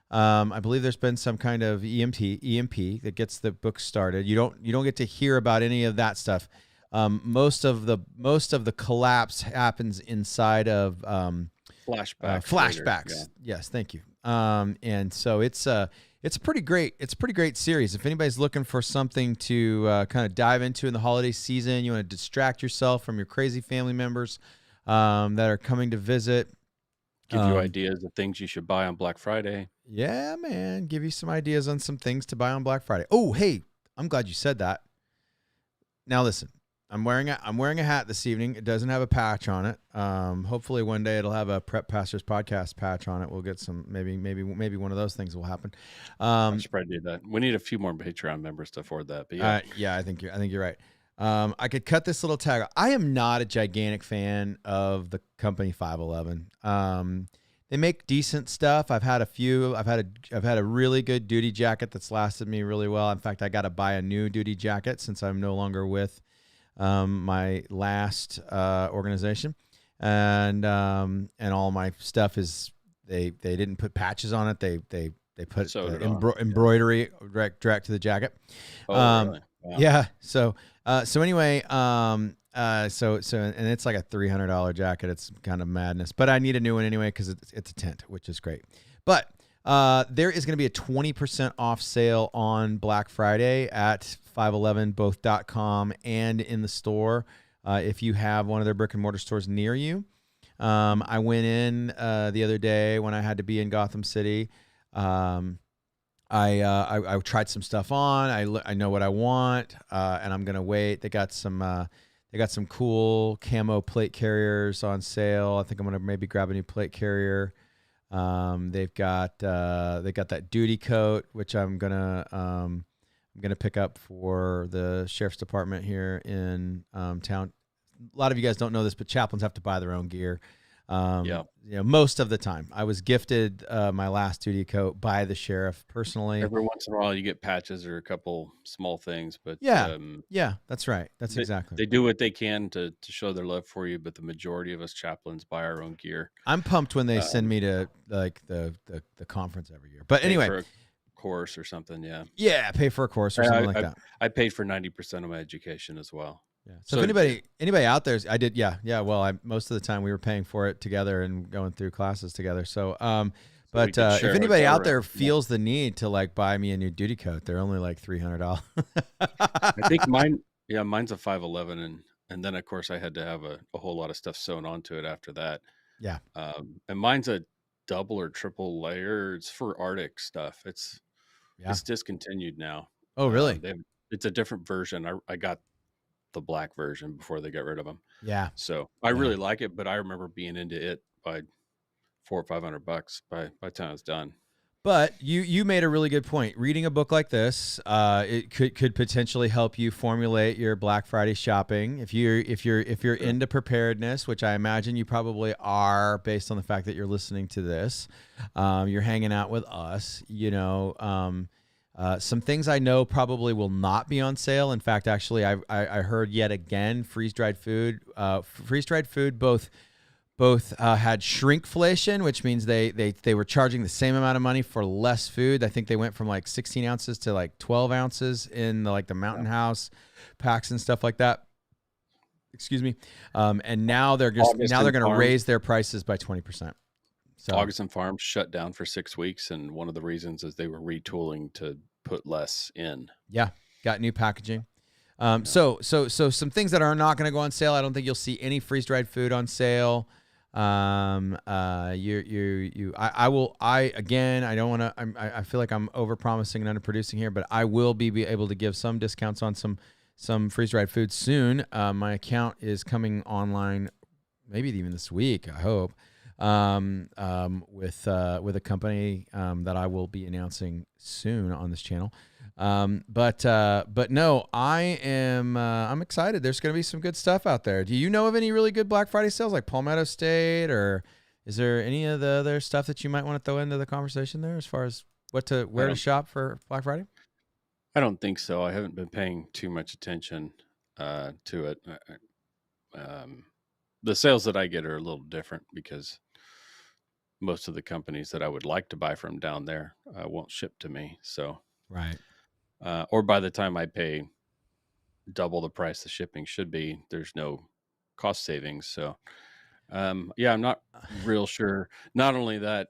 I believe there's been some kind of EMP that gets the book started. You don't get to hear about any of that stuff. Most of the collapse happens inside of flashbacks. Yeah. Yes, thank you. And so it's a pretty great series. If anybody's looking for something to kind of dive into in the holiday season, you want to distract yourself from your crazy family members that are coming to visit. Give you ideas of things you should buy on Black Friday. Yeah, man. Give you some ideas on some things to buy on Black Friday. Oh, hey, I'm glad you said that. Now listen, I'm wearing a hat this evening. It doesn't have a patch on it. Hopefully one day it'll have a Prep Pastors Podcast patch on it. We'll get some maybe one of those things will happen. I should probably do that. We need a few more Patreon members to afford that. But yeah, I think you're right. I could cut this little tag. I am not a gigantic fan of the company 511. They make decent stuff. I've had a few. I've had a really good duty jacket that's lasted me really well. In fact, I got to buy a new duty jacket since I'm no longer with my last organization, and all my stuff is they didn't put patches on it. They put embroidery direct to the jacket. Oh, really? Wow. Yeah. So anyway, and it's like a $300 jacket. It's kind of madness, but I need a new one anyway because it's a tent, which is great. But there is going to be a 20% off sale on Black Friday at 511both.com and in the store if you have one of their brick and mortar stores near you. I went in the other day when I had to be in Gotham City. I tried some stuff on. I know what I want, and I'm gonna wait. They got some cool camo plate carriers on sale. I think I'm gonna maybe grab a new plate carrier. They've got that duty coat, which I'm gonna pick up for the sheriff's department here in town. A lot of you guys don't know this, but chaplains have to buy their own gear. Most of the time. I was gifted my last duty coat by the sheriff personally. Every once in a while you get patches or a couple small things, but yeah, that's right. Exactly. They do what they can to show their love for you, but the majority of us chaplains buy our own gear. I'm pumped when they send me to like the conference every year. But anyway, for a course or something, pay for a course or something like that. I paid for 90% of my education as well. Yeah. So if anybody out there, I did. Yeah. Well, most of the time we were paying for it together and going through classes together. So, but if anybody out there feels the need to like buy me a new duty coat, they're only like $300. I think mine's a 511, and then of course I had to have a whole lot of stuff sewn onto it after that. Yeah. And mine's a double or triple layer. It's for Arctic stuff. It's discontinued now. Oh, really? It's a different version. I got the black version before they got rid of them. Yeah. So I really like it, but I remember being into it by $400 or $500 by the time it's done. But you made a really good point. Reading a book like this, it could potentially help you formulate your Black Friday shopping. If you're into preparedness, which I imagine you probably are, based on the fact that you're listening to this, you're hanging out with us. Some things I know probably will not be on sale. In fact, actually, I heard yet again freeze-dried food. Freeze-dried food both had shrinkflation, which means they were charging the same amount of money for less food. I think they went from like 16 ounces to like 12 ounces in the Mountain House packs and stuff like that. Excuse me. And now they're going to raise their prices by 20%. So Augustin Farms shut down for 6 weeks, and one of the reasons is they were retooling to put less in. Yeah, got new packaging. So some things that are not going to go on sale. I don't think you'll see any freeze-dried food on sale. I don't want to. I feel like I'm over-promising and underproducing here, but I will be able to give some discounts on some freeze-dried food soon. My account is coming online, maybe even this week. I hope. With a company that I will be announcing soon on this channel. But no, I'm excited. There's going to be some good stuff out there. Do you know of any really good Black Friday sales like Palmetto State, or is there any of the other stuff that you might want to throw into the conversation there as far as where to shop for Black Friday? I don't think so. I haven't been paying too much attention to it. The sales that I get are a little different because most of the companies that I would like to buy from down there won't ship to me. So, right. Or by the time I pay double the price the shipping should be, there's no cost savings. So, I'm not real sure. Not only that,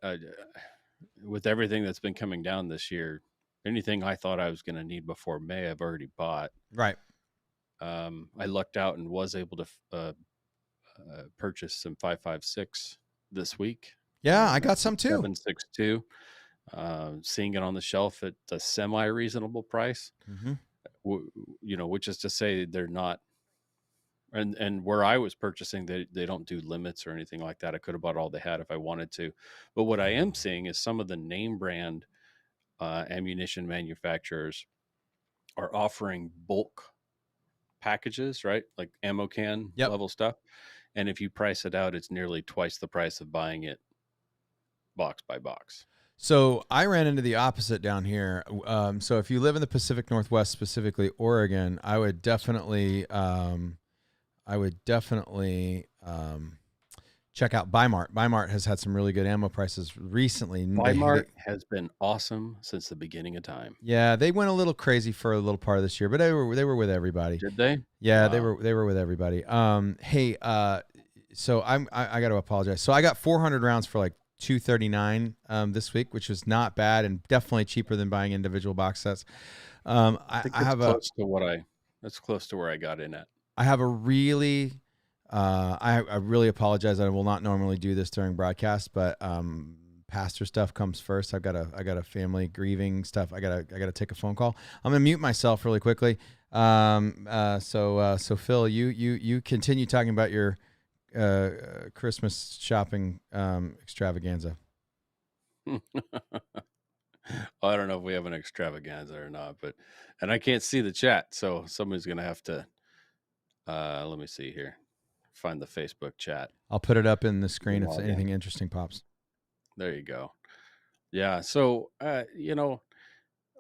with everything that's been coming down this year, anything I thought I was going to need before May, I've already bought. Right. I lucked out and was able to purchase some 5.56 this week Yeah, I got some too. 7.62. Seeing it on the shelf at a semi-reasonable price, Mm-hmm. which is to say they're not. And where I was purchasing, they don't do limits or anything like that. I could have bought all they had if I wanted to. But what I am seeing is some of the name brand ammunition manufacturers are offering bulk packages, right? Like ammo can Yep. level stuff. And if you price it out, it's nearly twice the price of buying it box by box. So I ran into the opposite down here. So if you live in the Pacific Northwest, specifically Oregon, I would definitely check out Bimart. Bimart has had some really good ammo prices recently. Weimar has been awesome since the beginning of time. Yeah, they went a little crazy for a little part of this year, but they were with everybody. Did they? Yeah, Wow. they were with everybody. Hey, so I got to apologize. So I got 400 rounds for like $239 this week, which was not bad and definitely cheaper than buying individual box sets. I think I have that's close to where I got in at. I have a really I really apologize. I will not normally do this during broadcast, but pastor stuff comes first. I got a family grieving stuff. I gotta take a phone call. I'm gonna mute myself really quickly. So Phil, you continue talking about your Christmas shopping extravaganza. I don't know if we have an extravaganza or not, and I can't see the chat, so somebody's gonna have to. Let me see here. Find the Facebook chat. I'll put it up in the screen if Log in. anything interesting pops. There you go. Yeah. So,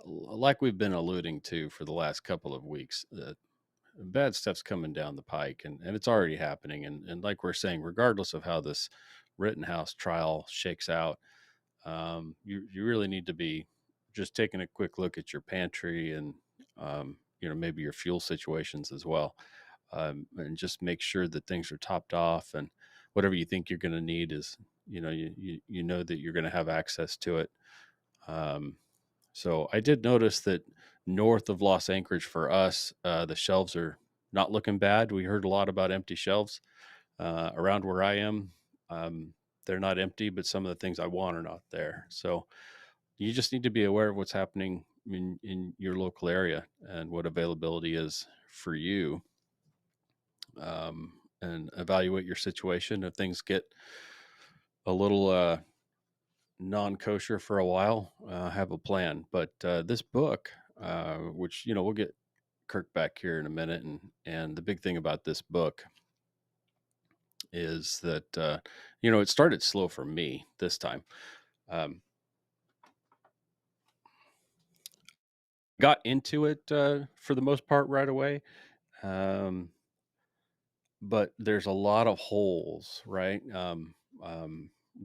like we've been alluding to for the last couple of weeks, bad stuff's coming down the pike, and it's already happening. And like we're saying, regardless of how this Rittenhouse trial shakes out, you really need to be just taking a quick look at your pantry and maybe your fuel situations as well, and just make sure that things are topped off, and whatever you think you're going to need is you know that you're going to have access to it. um, so I did notice that north of Los Anchorage for us, the shelves are not looking bad. We heard a lot about empty shelves around where I am. um, they're not empty, but some of the things I want are not there. So you just need to be aware of what's happening in your local area and what availability is for you, and evaluate your situation. If things get a little non-kosher for a while, have a plan. But this book, which we'll get Kirk back here in a minute, and the big thing about this book is that it started slow for me this time. Um, got into it for the most part right away. Um, but there's a lot of holes, right? Um,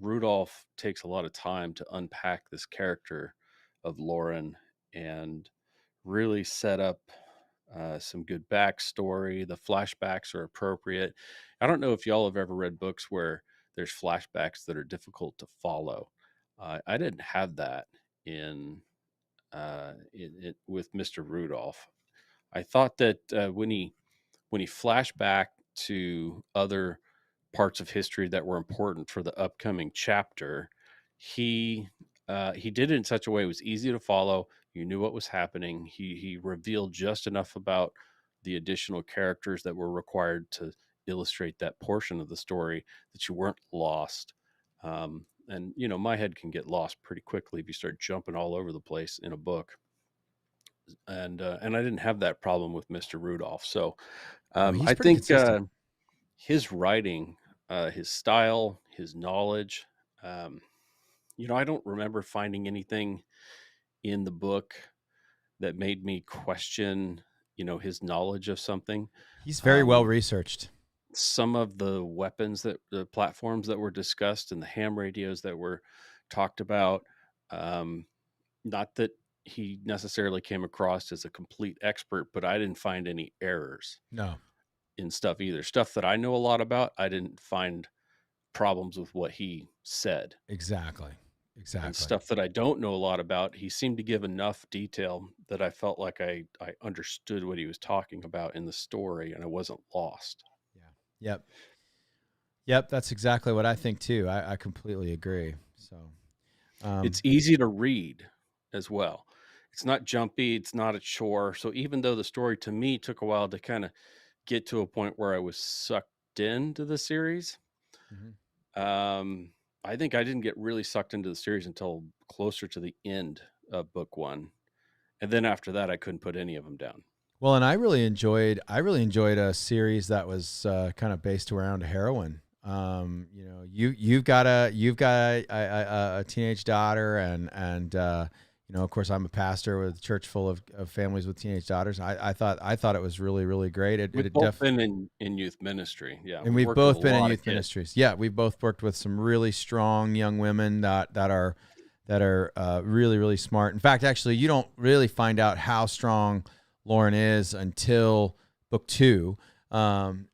Rudolph takes a lot of time to unpack this character of Lauren and really set up some good backstory. The flashbacks are appropriate. I don't know if y'all have ever read books where there's flashbacks that are difficult to follow. I didn't have that in with Mr. Rudolph. I thought that when he flashed back to other parts of history that were important for the upcoming chapter, he did it in such a way it was easy to follow. You knew what was happening. He revealed just enough about the additional characters that were required to illustrate that portion of the story that you weren't lost. And my head can get lost pretty quickly if you start jumping all over the place in a book. And I didn't have that problem with Mr. Rudolph. So Oh, he's I pretty think consistent. his writing, his style, his knowledge. Um, I don't remember finding anything in the book that made me question, his knowledge of something. He's very well Um, researched. some of the weapons the platforms that were discussed and the ham radios that were talked about, um, not that he necessarily came across as a complete expert, but I didn't find any errors No, in stuff either. Stuff that I know a lot about, I didn't find problems with what he said. exactly. And Exactly. stuff that I don't know a lot about, he seemed to give enough detail that I felt like I understood what he was talking about in the story and I wasn't lost. Yeah. Yep. Yep, that's exactly what I think too. I completely agree. So, It's easy to read as well. It's not jumpy, it's not a chore. So even though the story to me took a while to kind of get to a point where I was sucked into the series, mhm. um, I think I didn't get really sucked into the series until closer to the end of book one. And then after that, I couldn't put any of them down. Well, and I really enjoyed a series that was kind of based around heroin. You've got a teenage daughter, and of course, I'm a pastor with a church full of families with teenage daughters. I thought it was really really great. It, We've it both def been in youth ministry. Yeah, And we've we've worked with a both been in lot of youth kids. ministries. Yeah, we've both worked with some really strong young women that are really really smart. In fact, actually, you don't really find out how strong Lauren is until book two, and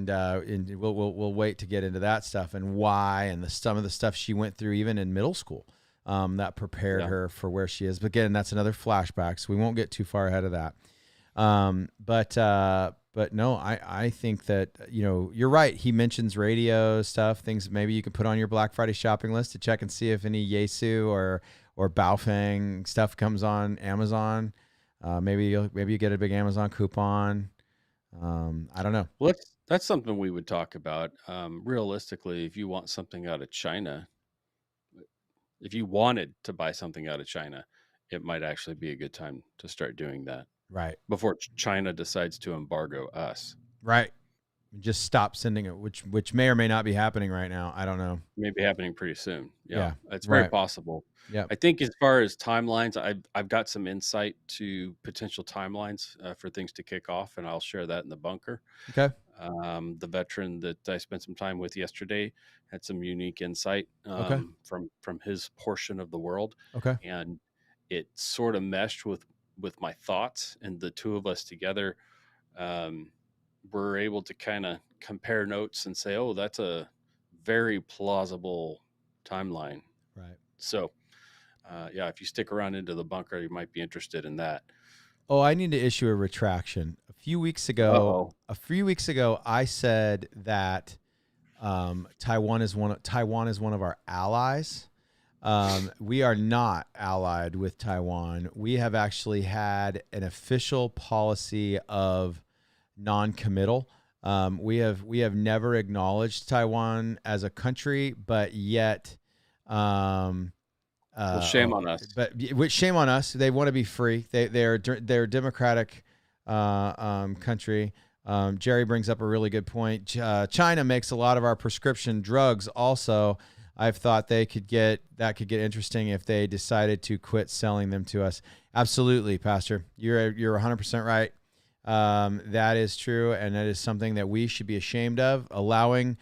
we'll wait to get into that stuff and why and some of the stuff she went through even in middle school, that prepared Yeah. her for where she is. But again, that's another flashback, so we won't get too far ahead of that. But no, I think that, you're right. He mentions radio stuff, things maybe you could put on your Black Friday shopping list to check and see if any Yesu or Baofeng stuff comes on Amazon. Maybe you get a big Amazon coupon. I don't know. Well, that's something we would talk about. Realistically, if you want something out of China, if you wanted to buy something out of China, it might actually be a good time to start doing that Right. before China decides to embargo us. Right. Just stop sending it, which may or may not be happening right now. I don't know. Maybe happening pretty soon. Yeah, Yeah. it's very Right. possible. Yep. I think as far as timelines, I've got some insight to potential timelines for things to kick off, and I'll share that in the bunker. Okay. The veteran that I spent some time with yesterday had some unique insight Okay. from his portion of the world, Okay. and it sort of meshed with my thoughts, and the two of us together um, were able to kind of compare notes and say, "Oh, that's a very plausible timeline." Right. So, yeah, if you stick around into the bunker, you might be interested in that. Oh, I need to issue a retraction. Uh-oh. A few weeks ago, I said that Taiwan is one of our allies. We are not allied with Taiwan. We have actually had an official policy of non-committal. We have never acknowledged Taiwan as a country, but yet. Well, shame on us. But which shame on us. They want to be free. They're a democratic country. Jerry brings up a really good point. China makes a lot of our prescription drugs. Also, I've thought that could get interesting if they decided to quit selling them to us. Absolutely, Pastor. You're 100% right. That is true, and that is something that we should be ashamed of. Allowing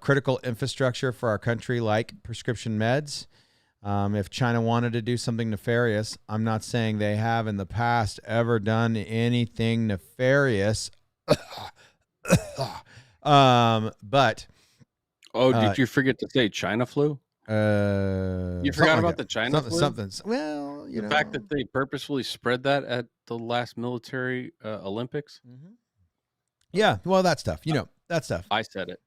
critical infrastructure for our country like prescription meds. If China wanted to do something nefarious, I'm not saying they have in the past ever done anything nefarious. But Did you forget to say China flu? You something forgot like about that. the China flu? Something. Well, The fact that they purposefully spread that at the last military Olympics? Mhm. Yeah. Well, that stuff. That stuff. I said it.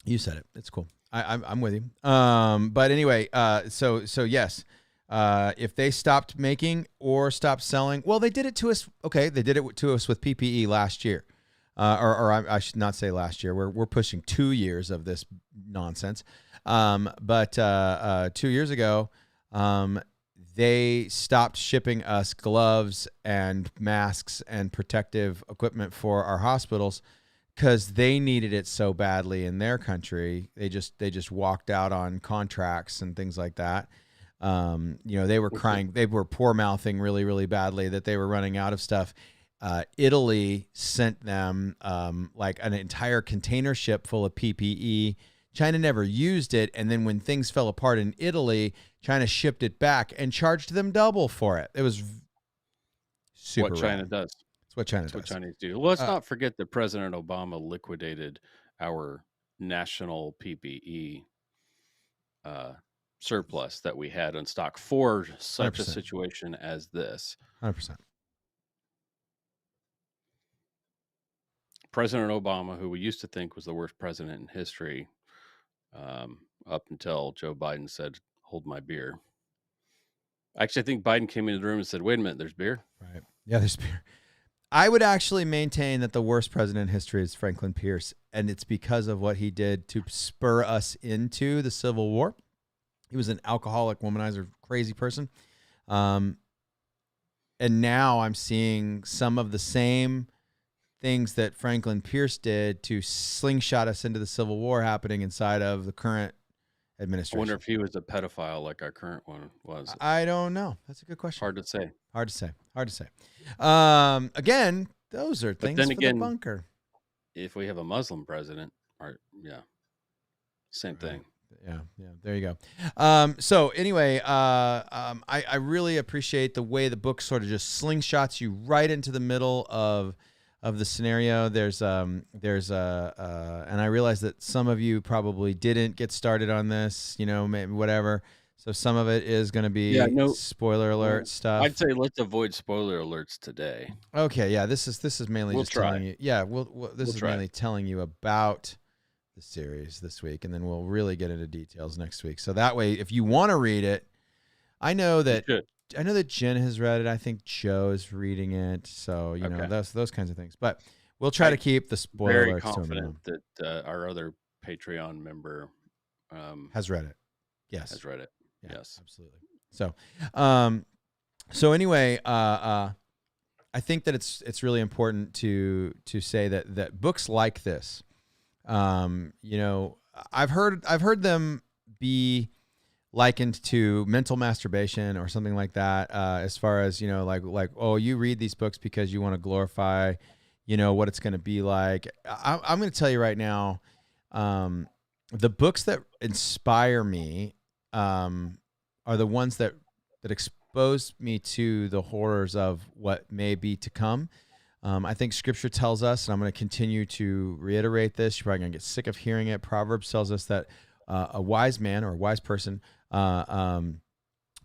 You said it. It's cool. I'm with you. But anyway, so yes, if they stopped making or stopped selling, well, they did it to us. Okay, they did it to us with PPE last year, or I should not say last year. We're pushing 2 years of this nonsense. But 2 years ago, they stopped shipping us gloves and masks and protective equipment for our hospitals because they needed it so badly in their country. They just walked out on contracts and things like that. They were crying. They were poor mouthing really, really badly that they were running out of stuff. Italy sent them like an entire container ship full of PPE. China never used it, and then when things fell apart in Italy, China shipped it back and charged them double for it. It was super. What China rad. does. It's what China That's what does. Chinese do. Well, let's not forget that President Obama liquidated our national PPE surplus that we had in stock for such 100%. a situation as this. 100%. President Obama, who we used to think was the worst president in history, up until Joe Biden said, "Hold my beer." Actually, I think Biden came into the room and said, "Wait a minute, there's beer." Right. Yeah, there's beer. I would actually maintain that the worst president in history is Franklin Pierce, and it's because of what he did to spur us into the Civil War. He was an alcoholic, womanizer, crazy person. And now I'm seeing some of the same things that Franklin Pierce did to slingshot us into the Civil War happening inside of the current I administration. wonder if he was a pedophile like our current one was. I don't know. That's a good question. Hard to say. Hard to say. Hard to say. Again, those are things then for again, the bunker. If we have a Muslim president, same thing. Yeah. There you go. So anyway, I really appreciate the way the book sort of just slingshots you right into the middle of the scenario. There's and I realize that some of you probably didn't get started on this, maybe whatever. So some of it is going to be spoiler alert stuff. I'd say let's avoid spoiler alerts today. Okay, yeah, this is mainly just telling you. Yeah, this is mainly telling you about the series this week, and then we'll really get into details next week. So that way, if you want to read it, I know that Jen has read it. I think Joe is reading it. So know those kinds of things. But we'll try to keep the spoiler alerts to a minimum. Very confident that our other Patreon member has read it. Yes, has read it. Yeah, yes, absolutely. So anyway, I think that it's really important to say that books like this, I've heard them be likened to mental masturbation or something like that. As far as like oh, you read these books because you want to glorify, what it's going to be like. I'm going to tell you right now, the books that inspire me are the ones that expose me to the horrors of what may be to come. I think Scripture tells us, and I'm going to continue to reiterate this. You're probably going to get sick of hearing it. Proverbs tells us that a wise man or a wise person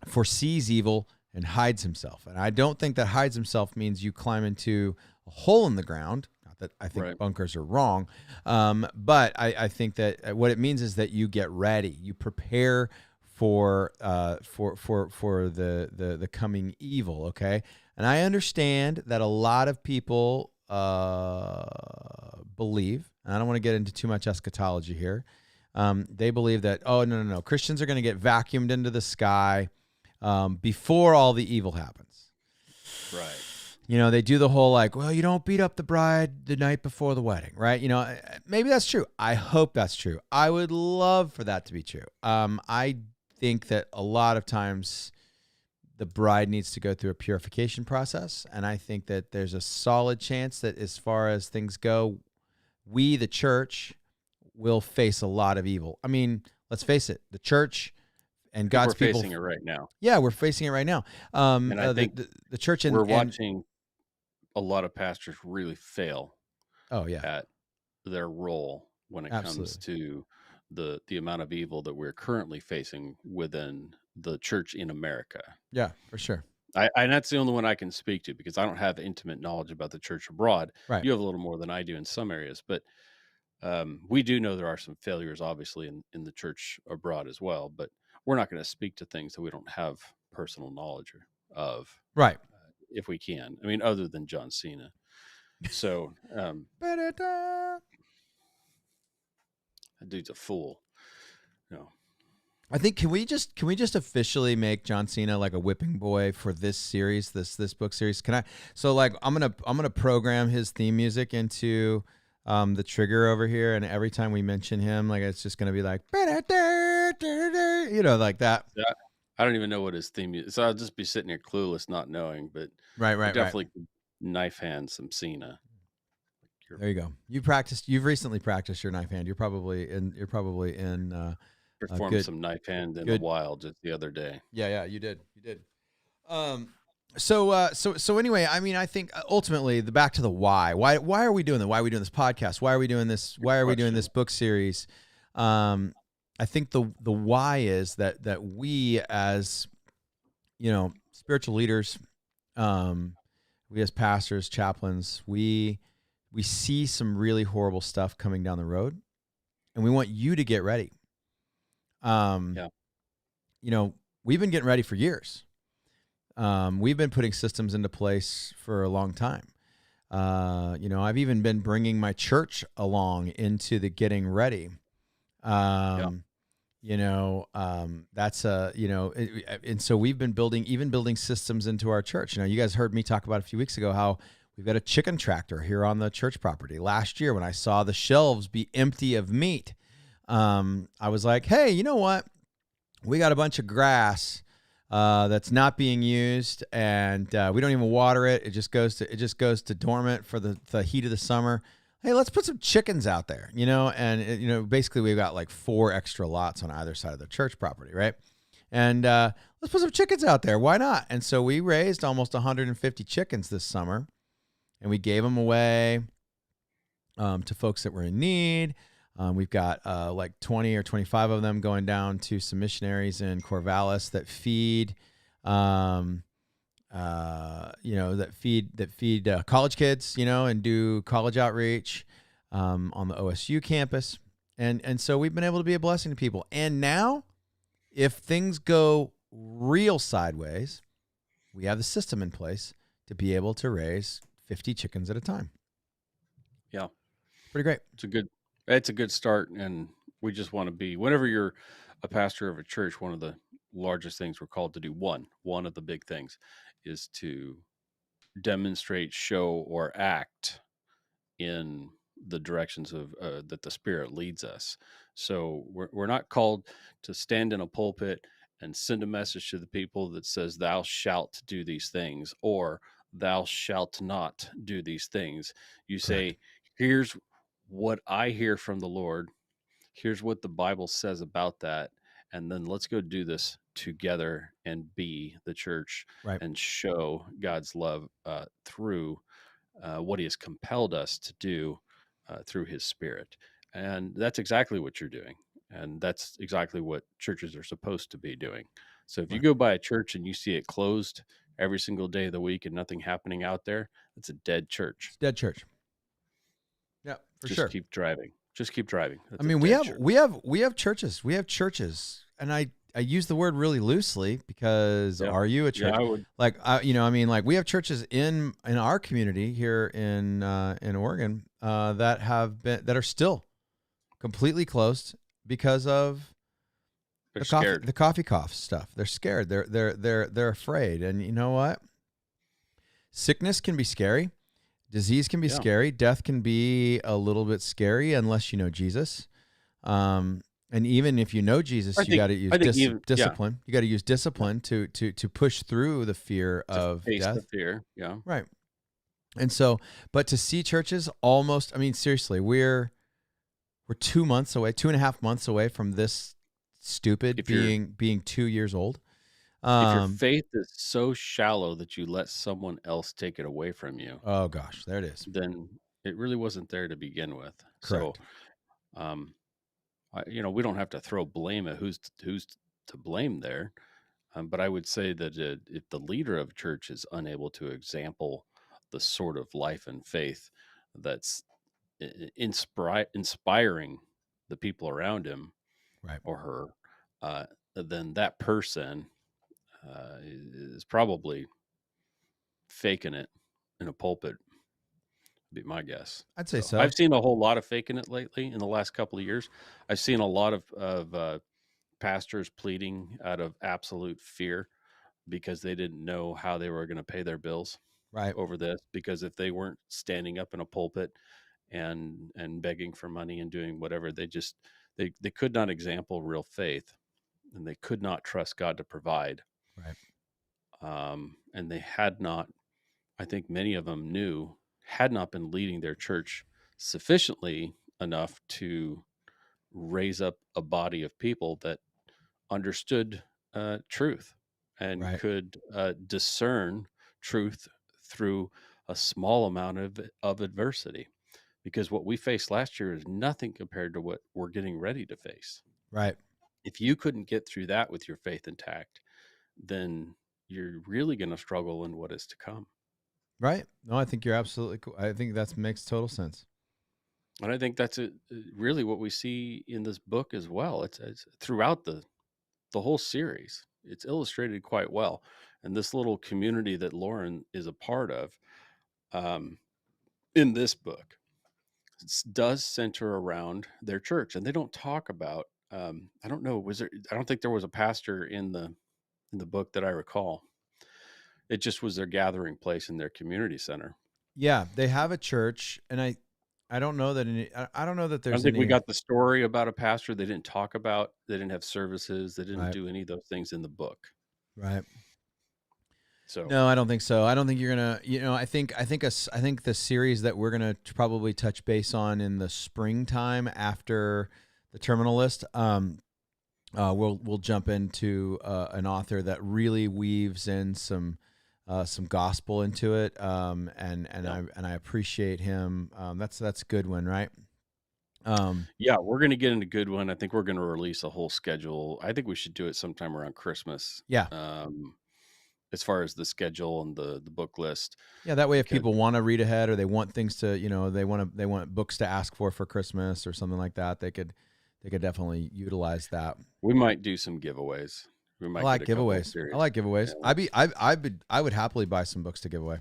foresees evil and hides himself. And I don't think that hides himself means you climb into a hole in the ground. Not that I think bunkers are wrong, but I think that what it means is that you get ready, you prepare for the coming evil. Okay. And I understand that a lot of people believe, and I don't want to get into too much eschatology here. They believe that, oh, no, Christians are going to get vacuumed into the sky before all the evil happens. Right. They do the whole like, well, you don't beat up the bride the night before the wedding, right? Maybe that's true. I hope that's true. I would love for that to be true. I think that a lot of times the bride needs to go through a purification process. And I think that there's a solid chance that as far as things go, we, the church, will face a lot of evil. I mean, let's face it, the church and God's people. We're facing it right now. Yeah, we're facing it right now. And I think the church we're watching a lot of pastors really fail at their role when it comes to the amount of evil that we're currently facing within the church in America. Yeah, for sure. And that's the only one I can speak to because I don't have intimate knowledge about the church abroad. Right. You have a little more than I do in some areas, but we do know there are some failures, obviously, in the church abroad as well. But we're not going to speak to things that we don't have personal knowledge of. Right. If we can. I mean, other than John Cena. So, that dude's a fool. No. I think can we just officially make John Cena like a whipping boy for this series, this book series? Can I? So like I'm gonna program his theme music into the trigger over here, and every time we mention him, like it's just gonna be like like that. Yeah, I don't even know what his theme is, so I'll just be sitting here clueless, not knowing. But right, definitely knife hand some Cena. There you go. You've recently practiced your knife hand. You're probably in. Performed some knife hand in the wild just the other day. Yeah, you did. So anyway, I mean, I think ultimately back to the why. Why are we doing that? Why are we doing this podcast? Why are we doing this? Why are we doing this book series? I think the why is that we as spiritual leaders, we as pastors, chaplains, we see some really horrible stuff coming down the road, and we want you to get ready. Um, Yeah. you know, we've been getting ready for years. We've been putting systems into place for a long time. You know, I've even been bringing my church along into the getting ready. Yeah. Um, that's and so we've been building systems into our church. You know, you guys heard me talk about a few weeks ago how we've got a chicken tractor here on the church property. Last year, when I saw the shelves be empty of meat, I was like, hey, you know what? We got a bunch of grass that's not being used, and we don't even water it. It just goes to dormant for the heat of the summer. Hey, let's put some chickens out there, and basically we've got like 4 extra lots on either side of the church property, right? And let's put some chickens out there. Why not? And so we raised almost 150 chickens this summer, and we gave them away to folks that were in need. We've got like 20 or 25 of them going down to some missionaries in Corvallis that feed, college kids, and do college outreach on the OSU campus. And so we've been able to be a blessing to people. And now, if things go real sideways, we have the system in place to be able to raise 50 chickens at a time. Yeah. Pretty great. It's a good start. And we just want to be, whenever you're a pastor of a church, one of the largest things we're called to do, one of the big things is to demonstrate, show, or act in the directions of that the Spirit leads us. So we're not called to stand in a pulpit and send a message to the people that says, "Thou shalt do these things," or "Thou shalt not do these things." You Correct. say, "Here's what I hear from the Lord. Here's what the Bible says about that." And then let's go do this together and be the church Right. and show God's love through what he has compelled us to do through his Spirit. And that's exactly what you're doing. And that's exactly what churches are supposed to be doing. So if you Right. go by a church and you see it closed every single day of the week and nothing happening out there, it's a dead church. It's dead church. Yeah, for Just sure. keep driving. Just keep driving. I That's a mean, dead church. we have churches. We have churches, and I use the word really loosely because Yeah. are you a Yeah, church? I would. Like I mean, like we have churches in our community here in Oregon that are still completely closed because of They're scared. the coffee cough stuff. They're scared. They're afraid. And you know what? Sickness can be scary. Disease can be Yeah. scary. Death can be a little bit scary unless you know Jesus. And even if you know Jesus, you got to use I think even discipline. You got to use yeah, discipline to push through the fear to of face the death. fear. Yeah. Right. And so, but to see churches almost, I mean, seriously, we're 2 months away, 2.5 months away from this stupid If you're being 2 years old. if your Um, faith is so shallow that you let someone else take it away from you, oh gosh, there it is. then it really wasn't there to begin with. So, Correct. um, we don't have to throw blame at who's to blame there. But I would say that if the leader of a church is unable to example the sort of life and faith that's inspiring the people around him Right. or her, then that person is probably faking it in a pulpit, be my guess. I'd say So so. I've seen a whole lot of faking it lately in the last couple of years. I've seen a lot of pastors pleading out of absolute fear because they didn't know how they were going to pay their bills Right. over this. Because if they weren't standing up in a pulpit and begging for money and doing whatever, they could not example real faith, and they could not trust God to provide. Right. And they had not, I think many of them had not been leading their church sufficiently enough to raise up a body of people that understood truth and Right. could discern truth through a small amount of adversity. Because what we faced last year is nothing compared to what we're getting ready to face. Right. If you couldn't get through that with your faith intact, then you're really going to struggle in what is to come. Right. No, I think you're absolutely cool. I think that makes total sense. And I think that's really what we see in this book as well. It's throughout the whole series. It's illustrated quite well, and this little community that Lauren is a part of, um, in this book, does center around their church, and they don't talk about. I don't know. Was there? I don't think there was a pastor in the book that I recall. It just was their gathering place in their community center. Yeah, they have a church, and I don't know that I don't know that I don't there's think we any. got the story about a pastor. They didn't talk about. They didn't have services. They didn't Right, do any of those things in the book. right. So No, I don't think so. I don't think you're gonna. I think the series that we're gonna probably touch base on in the springtime after the Terminal List. We'll jump into an author that really weaves in some gospel into it. yeah, I appreciate him. That's a good one, right? yeah, we're gonna get into good one. I think we're gonna release a whole schedule. I think we should do it sometime around Christmas. Yeah, As far as the schedule and the book list, yeah. That way, if because people want to read ahead or they want things to, they want books to ask for Christmas or something like that, they could definitely utilize that. we might do some giveaways. We I might get like a couple of giveaways. I series. like giveaways. Yeah, I would happily buy some books to give away.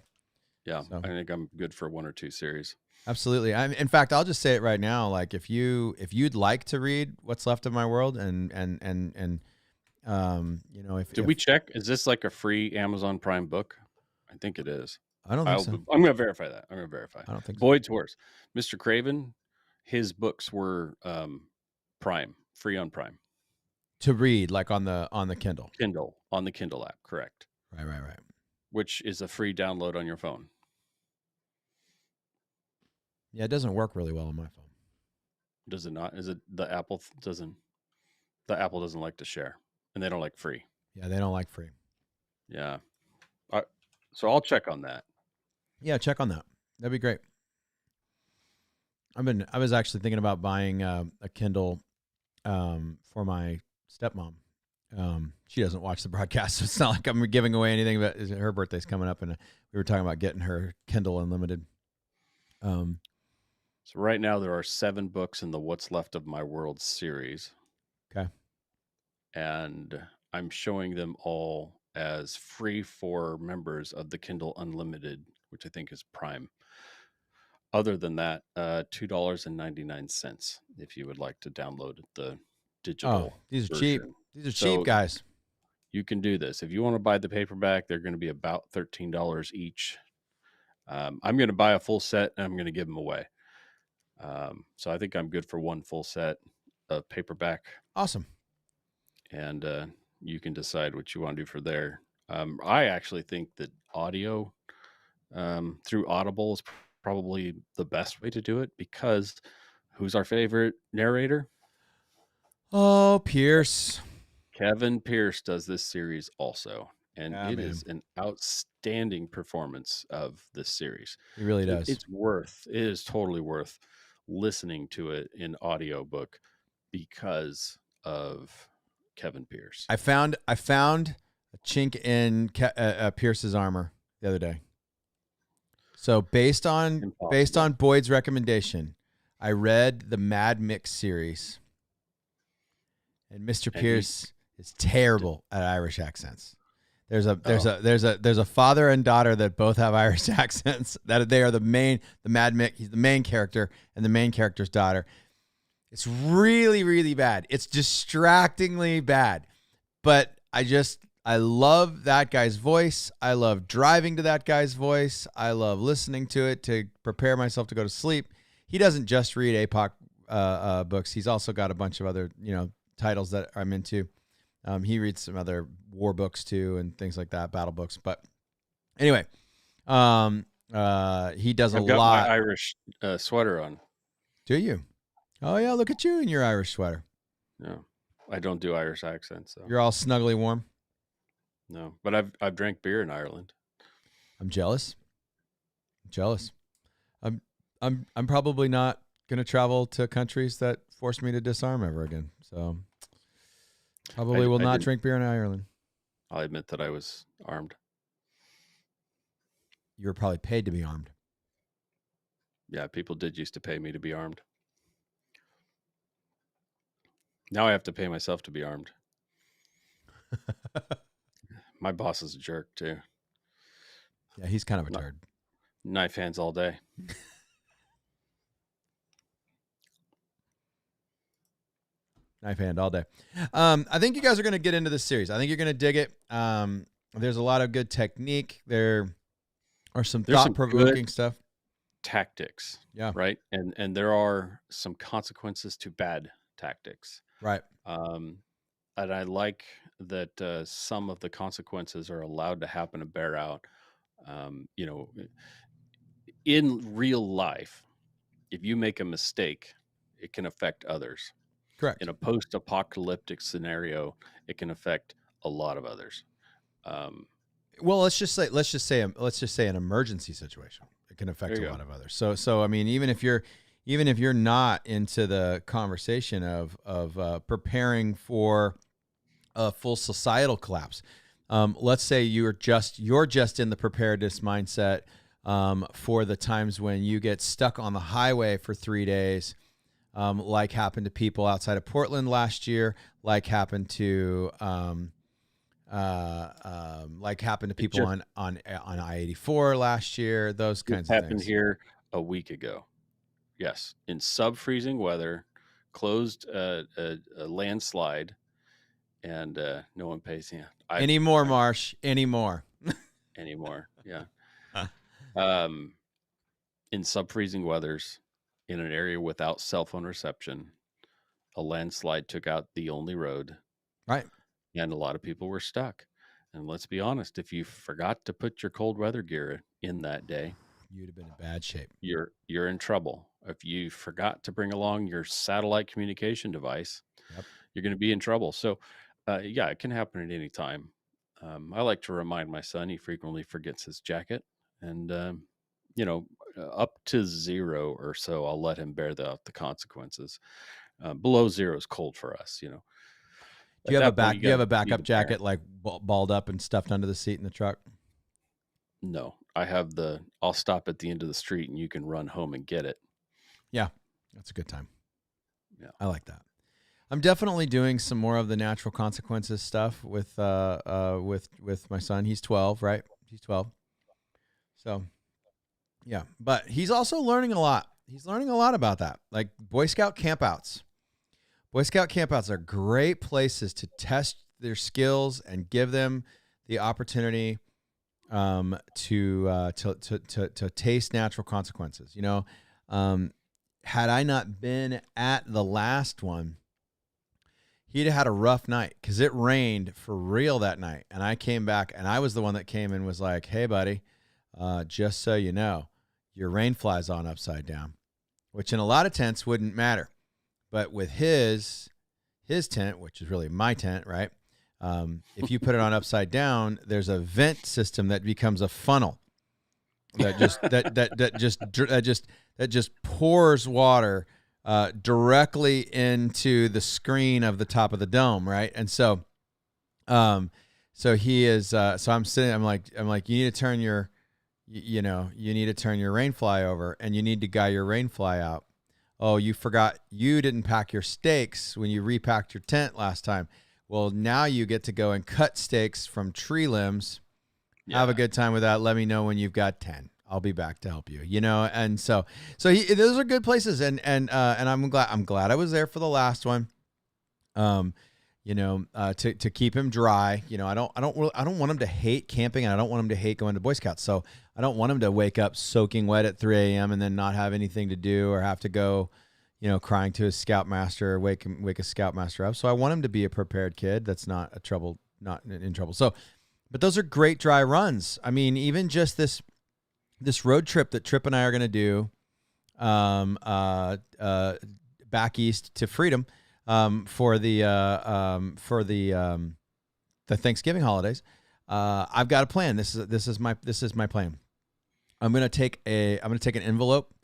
yeah, So I think I'm good for 1 or 2 series. absolutely. In fact, I'll just say it right now. Like if you'd like to read What's Left of My World Did if we check? Is this like a free Amazon Prime book? I think it is. I don't think so. I'm going to verify that. I'm going to verify. I don't think so. Boyd's Horse, Mr. Craven, his books were Prime, free on Prime, To read like on the Kindle. Kindle, on the Kindle app, correct? Right. Which is a free download on your phone. Yeah, it doesn't work really well on my phone. Does it not? Is it the Apple doesn't? The Apple doesn't like to share, and they don't like free. Yeah, they don't like free. Yeah. So I'll check on that. Yeah, check on that. That'd be great. I was actually thinking about buying a Kindle for my stepmom. She doesn't watch the broadcast, so it's not like I'm giving away anything. But her birthday's coming up, and we were talking about getting her Kindle Unlimited. So right now there are 7 books in the What's Left of My World series. Okay. And I'm showing them all as free for members of the Kindle Unlimited, which I think is Prime. Other than that, $2.99 if you would like to download the digital these are version. cheap. These are cheap, guys. You can do this. If you want to buy the paperback, they're going to be about $13 each. I'm going to buy a full set and I'm going to give them away. So I think I'm good for one full set of paperback. Awesome. And you can decide what you want to do for there. I actually think that audio through Audible is probably the best way to do it, because who's our favorite narrator? Oh, Pierce. Kevin Pierce does this series also, and Yeah, it man. is an outstanding performance of this series. He really does. It is totally worth listening to it in audiobook because of Kevin Pierce. I found a chink in Pierce's armor the other day. So based on Boyd's recommendation, I read the Mad Mix series, and Mr. Pierce is terrible at Irish accents. There's a father and daughter that both have Irish accents. That they are the Mad Mix. He's the main character, and the main character's daughter. It's really, really bad. It's distractingly bad. But I love that guy's voice. I love driving to that guy's voice. I love listening to it to prepare myself to go to sleep. He doesn't just read APOC books. He's also got a bunch of other, titles that I'm into. He reads some other war books too and things like that, battle books. But anyway, he does I've got my Irish sweater on. Do you? Oh yeah, look at you in your Irish sweater. No, I don't do Irish accents. So. You're all snuggly warm. No, but I've drank beer in Ireland. I'm jealous. I'm probably not going to travel to countries that force me to disarm ever again. So probably will not drink beer in Ireland. I'll admit that I was armed. You were probably paid to be armed. Yeah, people did used to pay me to be armed. Now I have to pay myself to be armed. My boss is a jerk too. Yeah, he's kind of a turd. Knife hands all day. Knife hand all day. I think you guys are going to get into this series. I think you're going to dig it. There's a lot of good technique. There are some thought-provoking stuff. Tactics. Yeah. Right. And there are some consequences to bad tactics. Right. And I like that some of the consequences are allowed to happen and bear out. In real life, if you make a mistake, it can affect others. Correct. In a post-apocalyptic scenario, it can affect a lot of others. Well, let's just say an emergency situation. It can affect a lot of others. So I mean, even if you're not into the conversation of preparing for a full societal collapse, let's say you're just in the preparedness mindset for the times when you get stuck on the highway for 3 days, like happened to people outside of Portland last year, like happened to people on I-84 last year. Those kinds of things happened here a week ago. Yes, in sub-freezing weather, closed a landslide, and no one pays anymore. Marsh anymore. Yeah. In sub-freezing weathers, in an area without cell phone reception, a landslide took out the only road. Right. And a lot of people were stuck. And let's be honest, if you forgot to put your cold weather gear in that day, you'd have been in bad shape. You're in trouble. If you forgot to bring along your satellite communication device, you're going to be in trouble. So, yeah, it can happen at any time. I like to remind my son, he frequently forgets his jacket. And, up to 0 or so, I'll let him bear the consequences. Below 0 is cold for us, Do you have a backup jacket like balled up and stuffed under the seat in the truck? No, I have I'll stop at the end of the street and you can run home and get it. Yeah, that's a good time. Yeah, I like that. I'm definitely doing some more of the natural consequences stuff with my son. He's 12, right? He's 12. So, yeah, but he's also learning a lot. He's learning a lot about that, like Boy Scout campouts. Boy Scout campouts are great places to test their skills and give them the opportunity to taste natural consequences. Had I not been at the last one, he'd have had a rough night because it rained for real that night. And I came back, and I was the one that came and was like, "Hey, buddy, just so you know, your rain fly's on upside down," which in a lot of tents wouldn't matter. But with his tent, which is really my tent, right? If you put it on upside down, there's a vent system that becomes a funnel that just pours water directly into the screen of the top of the dome, right? And so he is. So I'm sitting. I'm like, you need to turn your, you need to turn your rain fly over, and you need to guy your rain fly out. Oh, you forgot you didn't pack your stakes when you repacked your tent last time. Well, now you get to go and cut stakes from tree limbs. Yeah. Have a good time with that. Let me know when you've got 10. I'll be back to help you. And so those are good places. And I'm glad I was there for the last one. To keep him dry. I don't want him to hate camping, and I don't want him to hate going to Boy Scouts. So I don't want him to wake up soaking wet at 3 a.m. and then not have anything to do, or have to go, crying to his scoutmaster, or wake a scoutmaster up. So I want him to be a prepared kid that's not in trouble. So, but those are great dry runs. I mean, even just this road trip that Tripp and I are going to do, back east to Freedom, for the Thanksgiving holidays. I've got a plan. This is my plan. I'm gonna take an envelope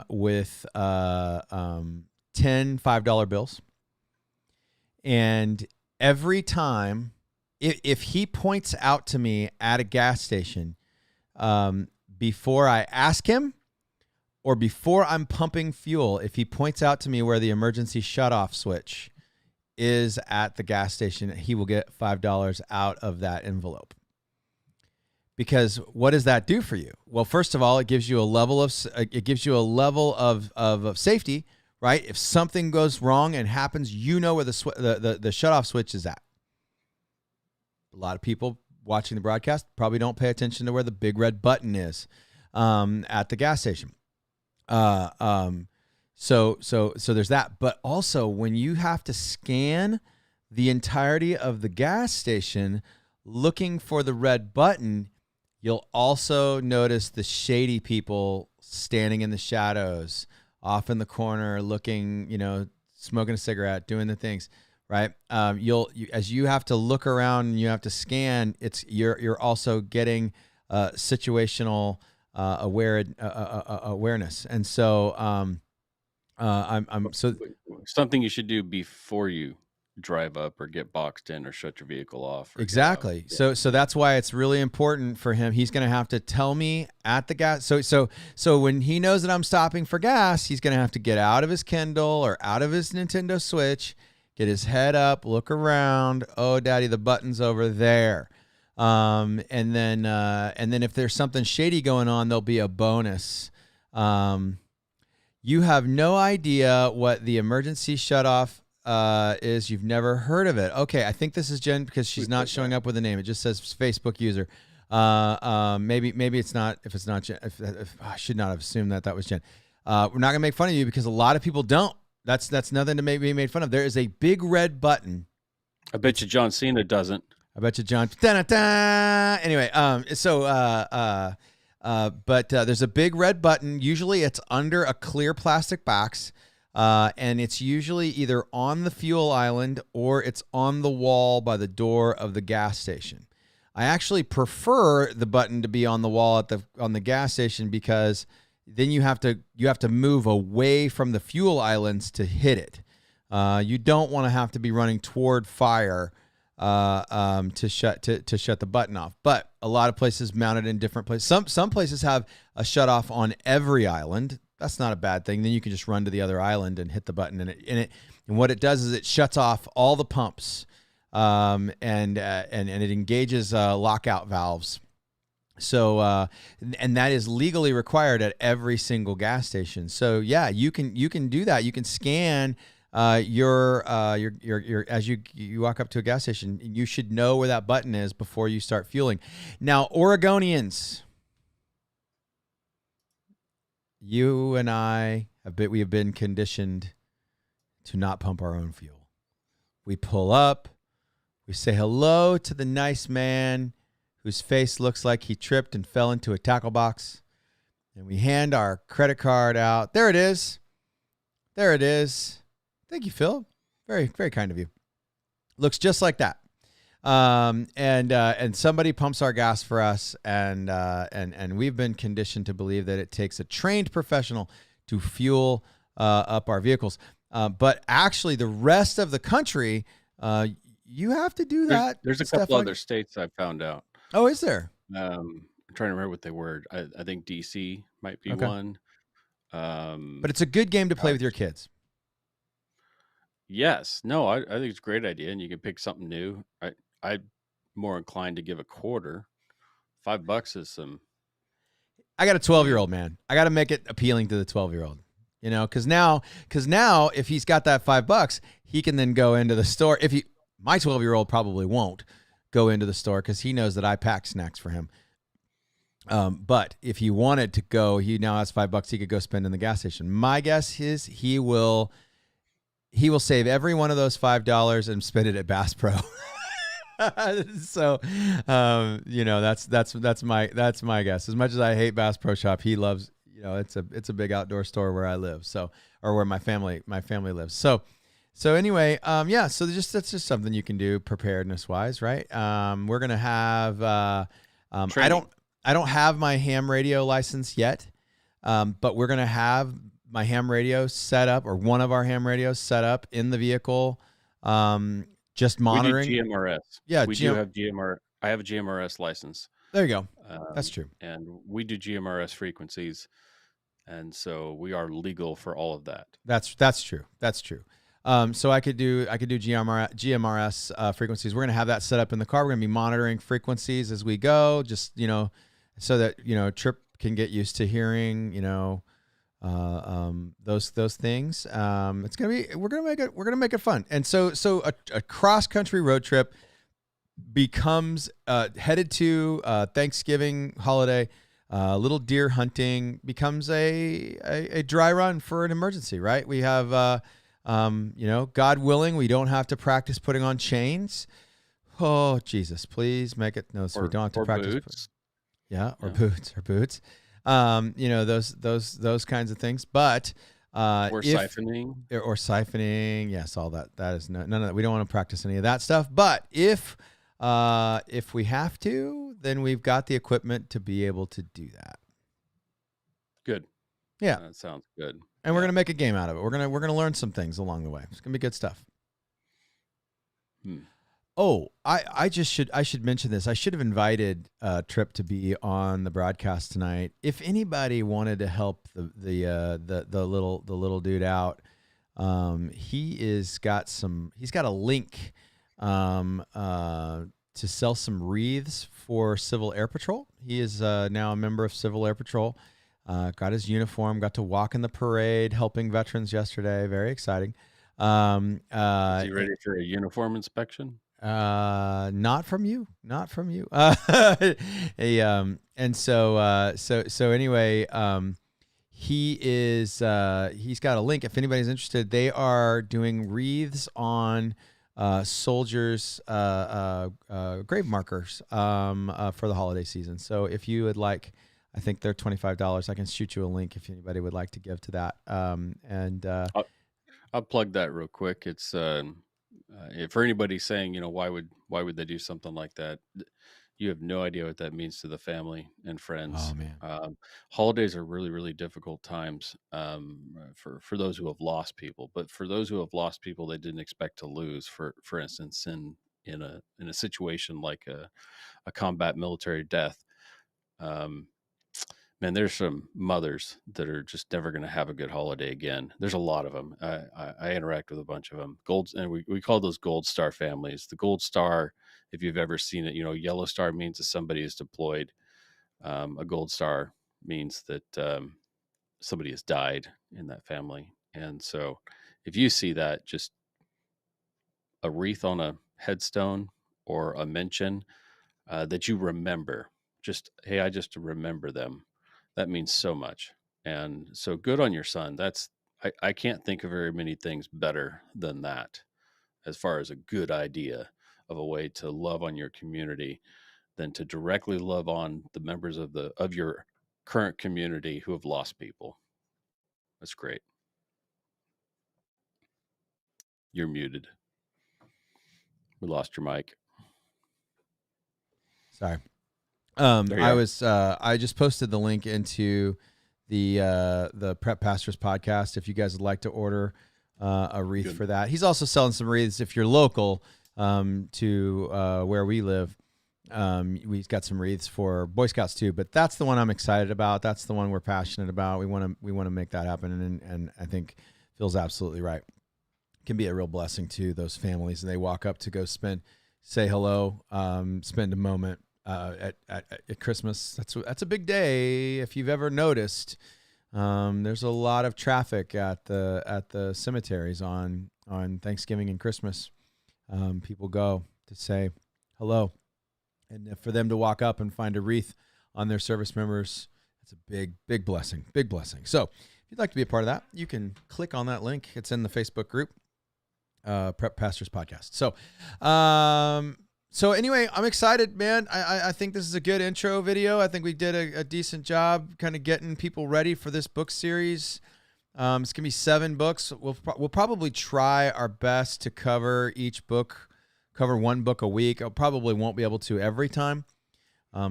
with 10 $5 bills, and every time if he points out to me at a gas station, before I ask him, or before I'm pumping fuel, if he points out to me where the emergency shutoff switch is at the gas station, he will get $5 out of that envelope. Because what does that do for you? Well, first of all, it gives you a level of safety, right? If something goes wrong and happens, you know where the shutoff switch is at. A lot of people watching the broadcast probably don't pay attention to where the big red button is at the gas station. So there's that. But also, when you have to scan the entirety of the gas station looking for the red button, you'll also notice the shady people standing in the shadows, off in the corner, looking, smoking a cigarette, doing the things, right? As you have to look around and you have to scan, you're also getting situational awareness, and so I'm so something you should do before you drive up or get boxed in or shut your vehicle off. Exactly. So that's why it's really important for him. He's going to have to tell me at the gas. So when he knows that I'm stopping for gas, he's going to have to get out of his Kindle or out of his Nintendo Switch, get his head up, look around. Oh, Daddy, the button's over there. And then if there's something shady going on, there'll be a bonus. You have no idea what the emergency shutoff is. You've never heard of it. Okay, I think this is Jen because she's not showing up with a name. It just says Facebook user. Maybe it's not. If it's not Jen, if I should not have assumed that was Jen. We're not gonna make fun of you because a lot of people don't. That's nothing to be made fun of. There is a big red button. I bet you John Cena doesn't. I bet you John. Da-da-da. Anyway, but there's a big red button. Usually it's under a clear plastic box, and it's usually either on the fuel island or it's on the wall by the door of the gas station. I actually prefer the button to be on the wall on the gas station because then you have to move away from the fuel islands to hit it. You don't want to have to be running toward fire to shut the button off. But a lot of places mount it in different places. Some places have a shut off on every island. That's not a bad thing. Then you can just run to the other island and hit the button, and what it does is it shuts off all the pumps, and it engages lockout valves. So and that is legally required at every single gas station. So yeah, you can do that. You can scan your as you walk up to a gas station. You should know where that button is before you start fueling. Now, Oregonians, you and I we have been conditioned to not pump our own fuel. We pull up, we say hello to the nice man whose face looks like he tripped and fell into a tackle box, and we hand our credit card out. There it is. There it is. Thank you, Phil. Very, very kind of you. Looks just like that. And somebody pumps our gas for us, and we've been conditioned to believe that it takes a trained professional to fuel up our vehicles. But actually, the rest of the country, you have to do that. There's a couple other states I found out. Oh, is there? I'm trying to remember what they were. I think DC might be one. But it's a good game to play with your kids. Yes. No, I think it's a great idea, and you can pick something new. I'm more inclined to give a quarter. $5 is some. I got a 12-year-old, man. I got to make it appealing to the 12-year-old. Because now, if he's got that $5, he can then go into the store. My 12-year-old probably won't go into the store because he knows that I pack snacks for him. But if he wanted to go, he now has $5 he could go spend in the gas station. My guess is he will save every one of those $5 and spend it at Bass Pro. So, that's my guess. As much as I hate Bass Pro Shop, he loves. It's a big outdoor store where I live. So, or where my family lives. So anyway, so that's just something you can do preparedness wise, right? We're going to have, I don't have my ham radio license yet. But we're going to have my ham radio set up, or one of our ham radios set up in the vehicle. Just monitoring. We do GMRS. Yeah. We do have GMR. I have a GMRS license. There you go. That's true. And we do GMRS frequencies. And so we are legal for all of that. That's true. That's true. So I could do GMRS frequencies. We're gonna have that set up in the car. We're gonna be monitoring frequencies as we go, just so that Trip can get used to hearing those things. It's gonna be we're gonna make it fun. And so a cross country road trip becomes headed to Thanksgiving holiday. Little deer hunting becomes a dry run for an emergency, right? We have, God willing, we don't have to practice putting on chains. Oh, Jesus, please make it. No, so we don't have to practice. Boots. Boots. Those kinds of things. But siphoning. Or siphoning. Yes, all that. That is none of that. We don't want to practice any of that stuff. But if we have to, then we've got the equipment to be able to do that. Good. Yeah. That sounds good. And we're going to make a game out of it. We're going to learn some things along the way. It's going to be good stuff. Oh, I should mention this. I should have invited Trip to be on the broadcast tonight. If anybody wanted to help the little dude out, he's got a link to sell some wreaths for Civil Air Patrol. He is now a member of Civil Air Patrol. Got his uniform, got to walk in the parade, helping veterans yesterday. Very exciting. Is he ready for a uniform inspection? Not from you. And so anyway, he's got a link. If anybody's interested, they are doing wreaths on soldiers' grave markers for the holiday season. So if you would like, I think they're $25. I can shoot you a link if anybody would like to give to that. I'll plug that real quick. It's for anybody saying, why would they do something like that? You have no idea what that means to the family and friends. Oh man, holidays are really, really difficult times for those who have lost people. But for those who have lost people, they didn't expect to lose. For instance, in a situation like a combat military death. Man, there's some mothers that are just never going to have a good holiday again. There's a lot of them. I interact with a bunch of them. And we call those Gold Star families. The Gold Star, if you've ever seen it, Yellow Star means that somebody is deployed. A Gold Star means that somebody has died in that family. And so if you see that, just a wreath on a headstone or a mention that you remember, hey, I just remember them. That means so much. And so good on your son. I can't think of very many things better than that as far as a good idea of a way to love on your community than to directly love on the members of your current community who have lost people. That's great. You're muted. We lost your mic. Sorry. I just posted the link into the Prep Pastors podcast. If you guys would like to order a wreath for that, he's also selling some wreaths if you're local to where we live. We've got some wreaths for Boy Scouts too, but that's the one I'm excited about. That's the one we're passionate about. We want to make that happen, and I think Phil's absolutely right. It can be a real blessing to those families, and they walk up to go say hello, spend a moment. At Christmas, that's a big day. If you've ever noticed, there's a lot of traffic at the cemeteries on Thanksgiving and Christmas. People go to say hello, and for them to walk up and find a wreath on their service members, it's a big blessing. Big blessing. So if you'd like to be a part of that, you can click on that link. It's in the Facebook group, Prep Pastors Podcast. So anyway, I'm excited, man. I think this is a good intro video. I think we did a decent job kind of getting people ready for this book series. It's going to be 7 books. We'll probably try our best to cover one book a week. I probably won't be able to every time.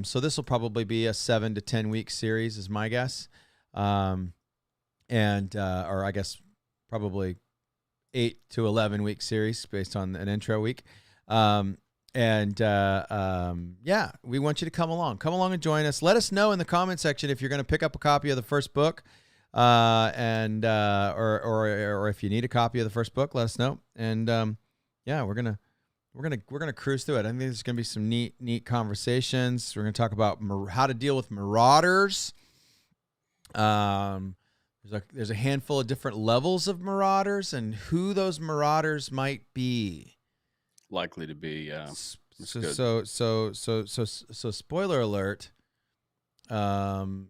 So this will probably be a 7 to 10 week series is my guess. Or I guess probably 8 to 11 week series based on an intro week. We want you to come along and join us. Let us know in the comment section if you're going to pick up a copy of the first book. and or if you need a copy of the first book, let us know. And yeah, we're gonna cruise through it. I think there's gonna be some neat conversations. We're gonna talk about how to deal with marauders. There's a handful of different levels of marauders and who those marauders might be. Likely to be, yeah. So spoiler alert. Some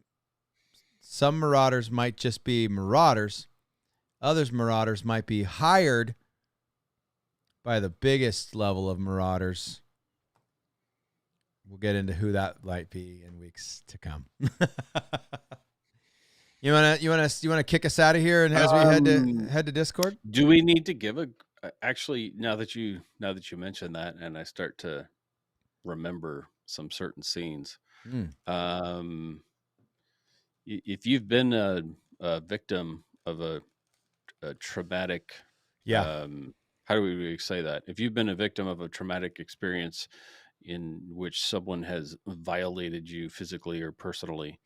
marauders might just be marauders. Others marauders might be hired by the biggest level of marauders. We'll get into who that might be in weeks to come. You wanna kick us out of here, and as we head to Discord? Do we need to give actually, now that you mention that, and I start to remember some certain scenes. If you've been a victim of a traumatic, how do we say that? If you've been a victim of a traumatic experience in which someone has violated you physically or personally,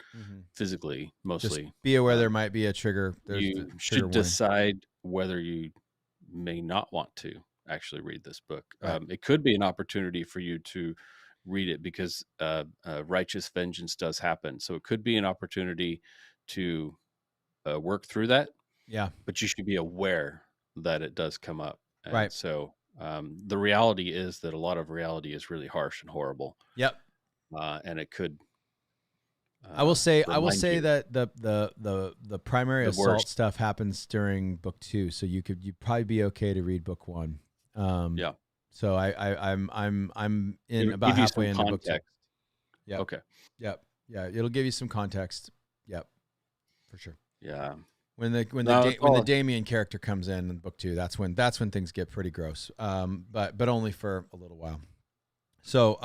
physically mostly, just be aware there might be a trigger. You should decide whether you may not want to actually read this book. Right. It could be an opportunity for you to read it because righteous vengeance does happen. So it could be an opportunity to work through that. Yeah. But you should be aware that it does come up. And right. So the reality is that a lot of reality is really harsh and horrible. Yep. And it could. I will say that the primary assault stuff happens during book 2, so you'd probably be okay to read book 1. Yeah. So I'm in about halfway into book 2. Yeah. Okay. Yep. Yeah. It'll give you some context. Yep. For sure. Yeah. When the Damien character comes in book 2, that's when things get pretty gross. But only for a little while. So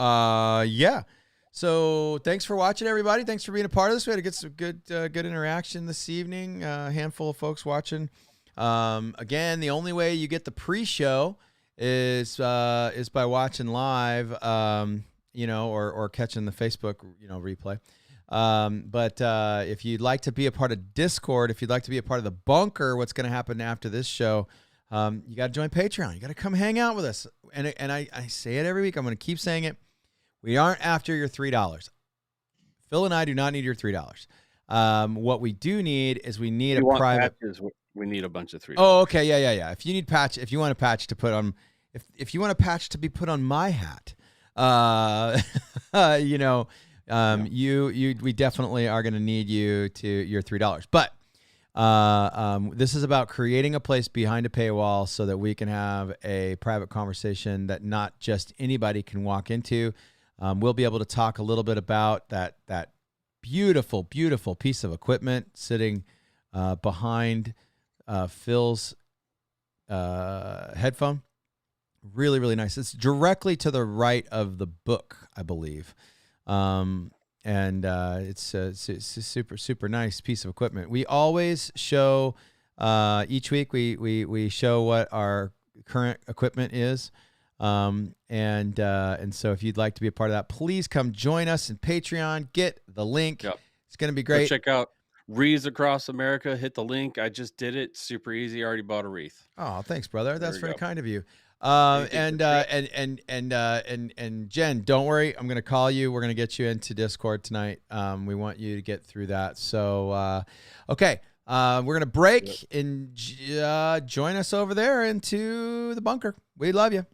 yeah. So thanks for watching, everybody. Thanks for being a part of this. We had to get some good interaction this evening. A handful of folks watching. Again, the only way you get the pre-show is by watching live, or catching the Facebook, replay. But if you'd like to be a part of Discord, if you'd like to be a part of the bunker, what's going to happen after this show? You got to join Patreon. You got to come hang out with us. And I say it every week. I'm going to keep saying it. We aren't after your $3. Phil and I do not need your $3. What we do need is we need a private. Patches, we need a bunch of $3. Oh, okay, yeah. If you want a patch to put on, if you want a patch to be put on my hat, we definitely are going to need you to your $3. But this is about creating a place behind a paywall so that we can have a private conversation that not just anybody can walk into. We'll be able to talk a little bit about that beautiful, beautiful piece of equipment sitting behind Phil's headphone. Really, really nice. It's directly to the right of the book, I believe. And it's a super, super nice piece of equipment. We always show, each week we show what our current equipment is. And so if you'd like to be a part of that, please come join us in Patreon. Get the link. Yep. It's going to be great. Go check out Wreaths Across America. Hit the link. I just did it. Super easy. I already bought a wreath. Oh, thanks, brother. That's very kind of you. And Jen, don't worry. I'm going to call you. We're going to get you into Discord tonight. We want you to get through that. So, okay. We're going to break and join us over there into the bunker. We love you.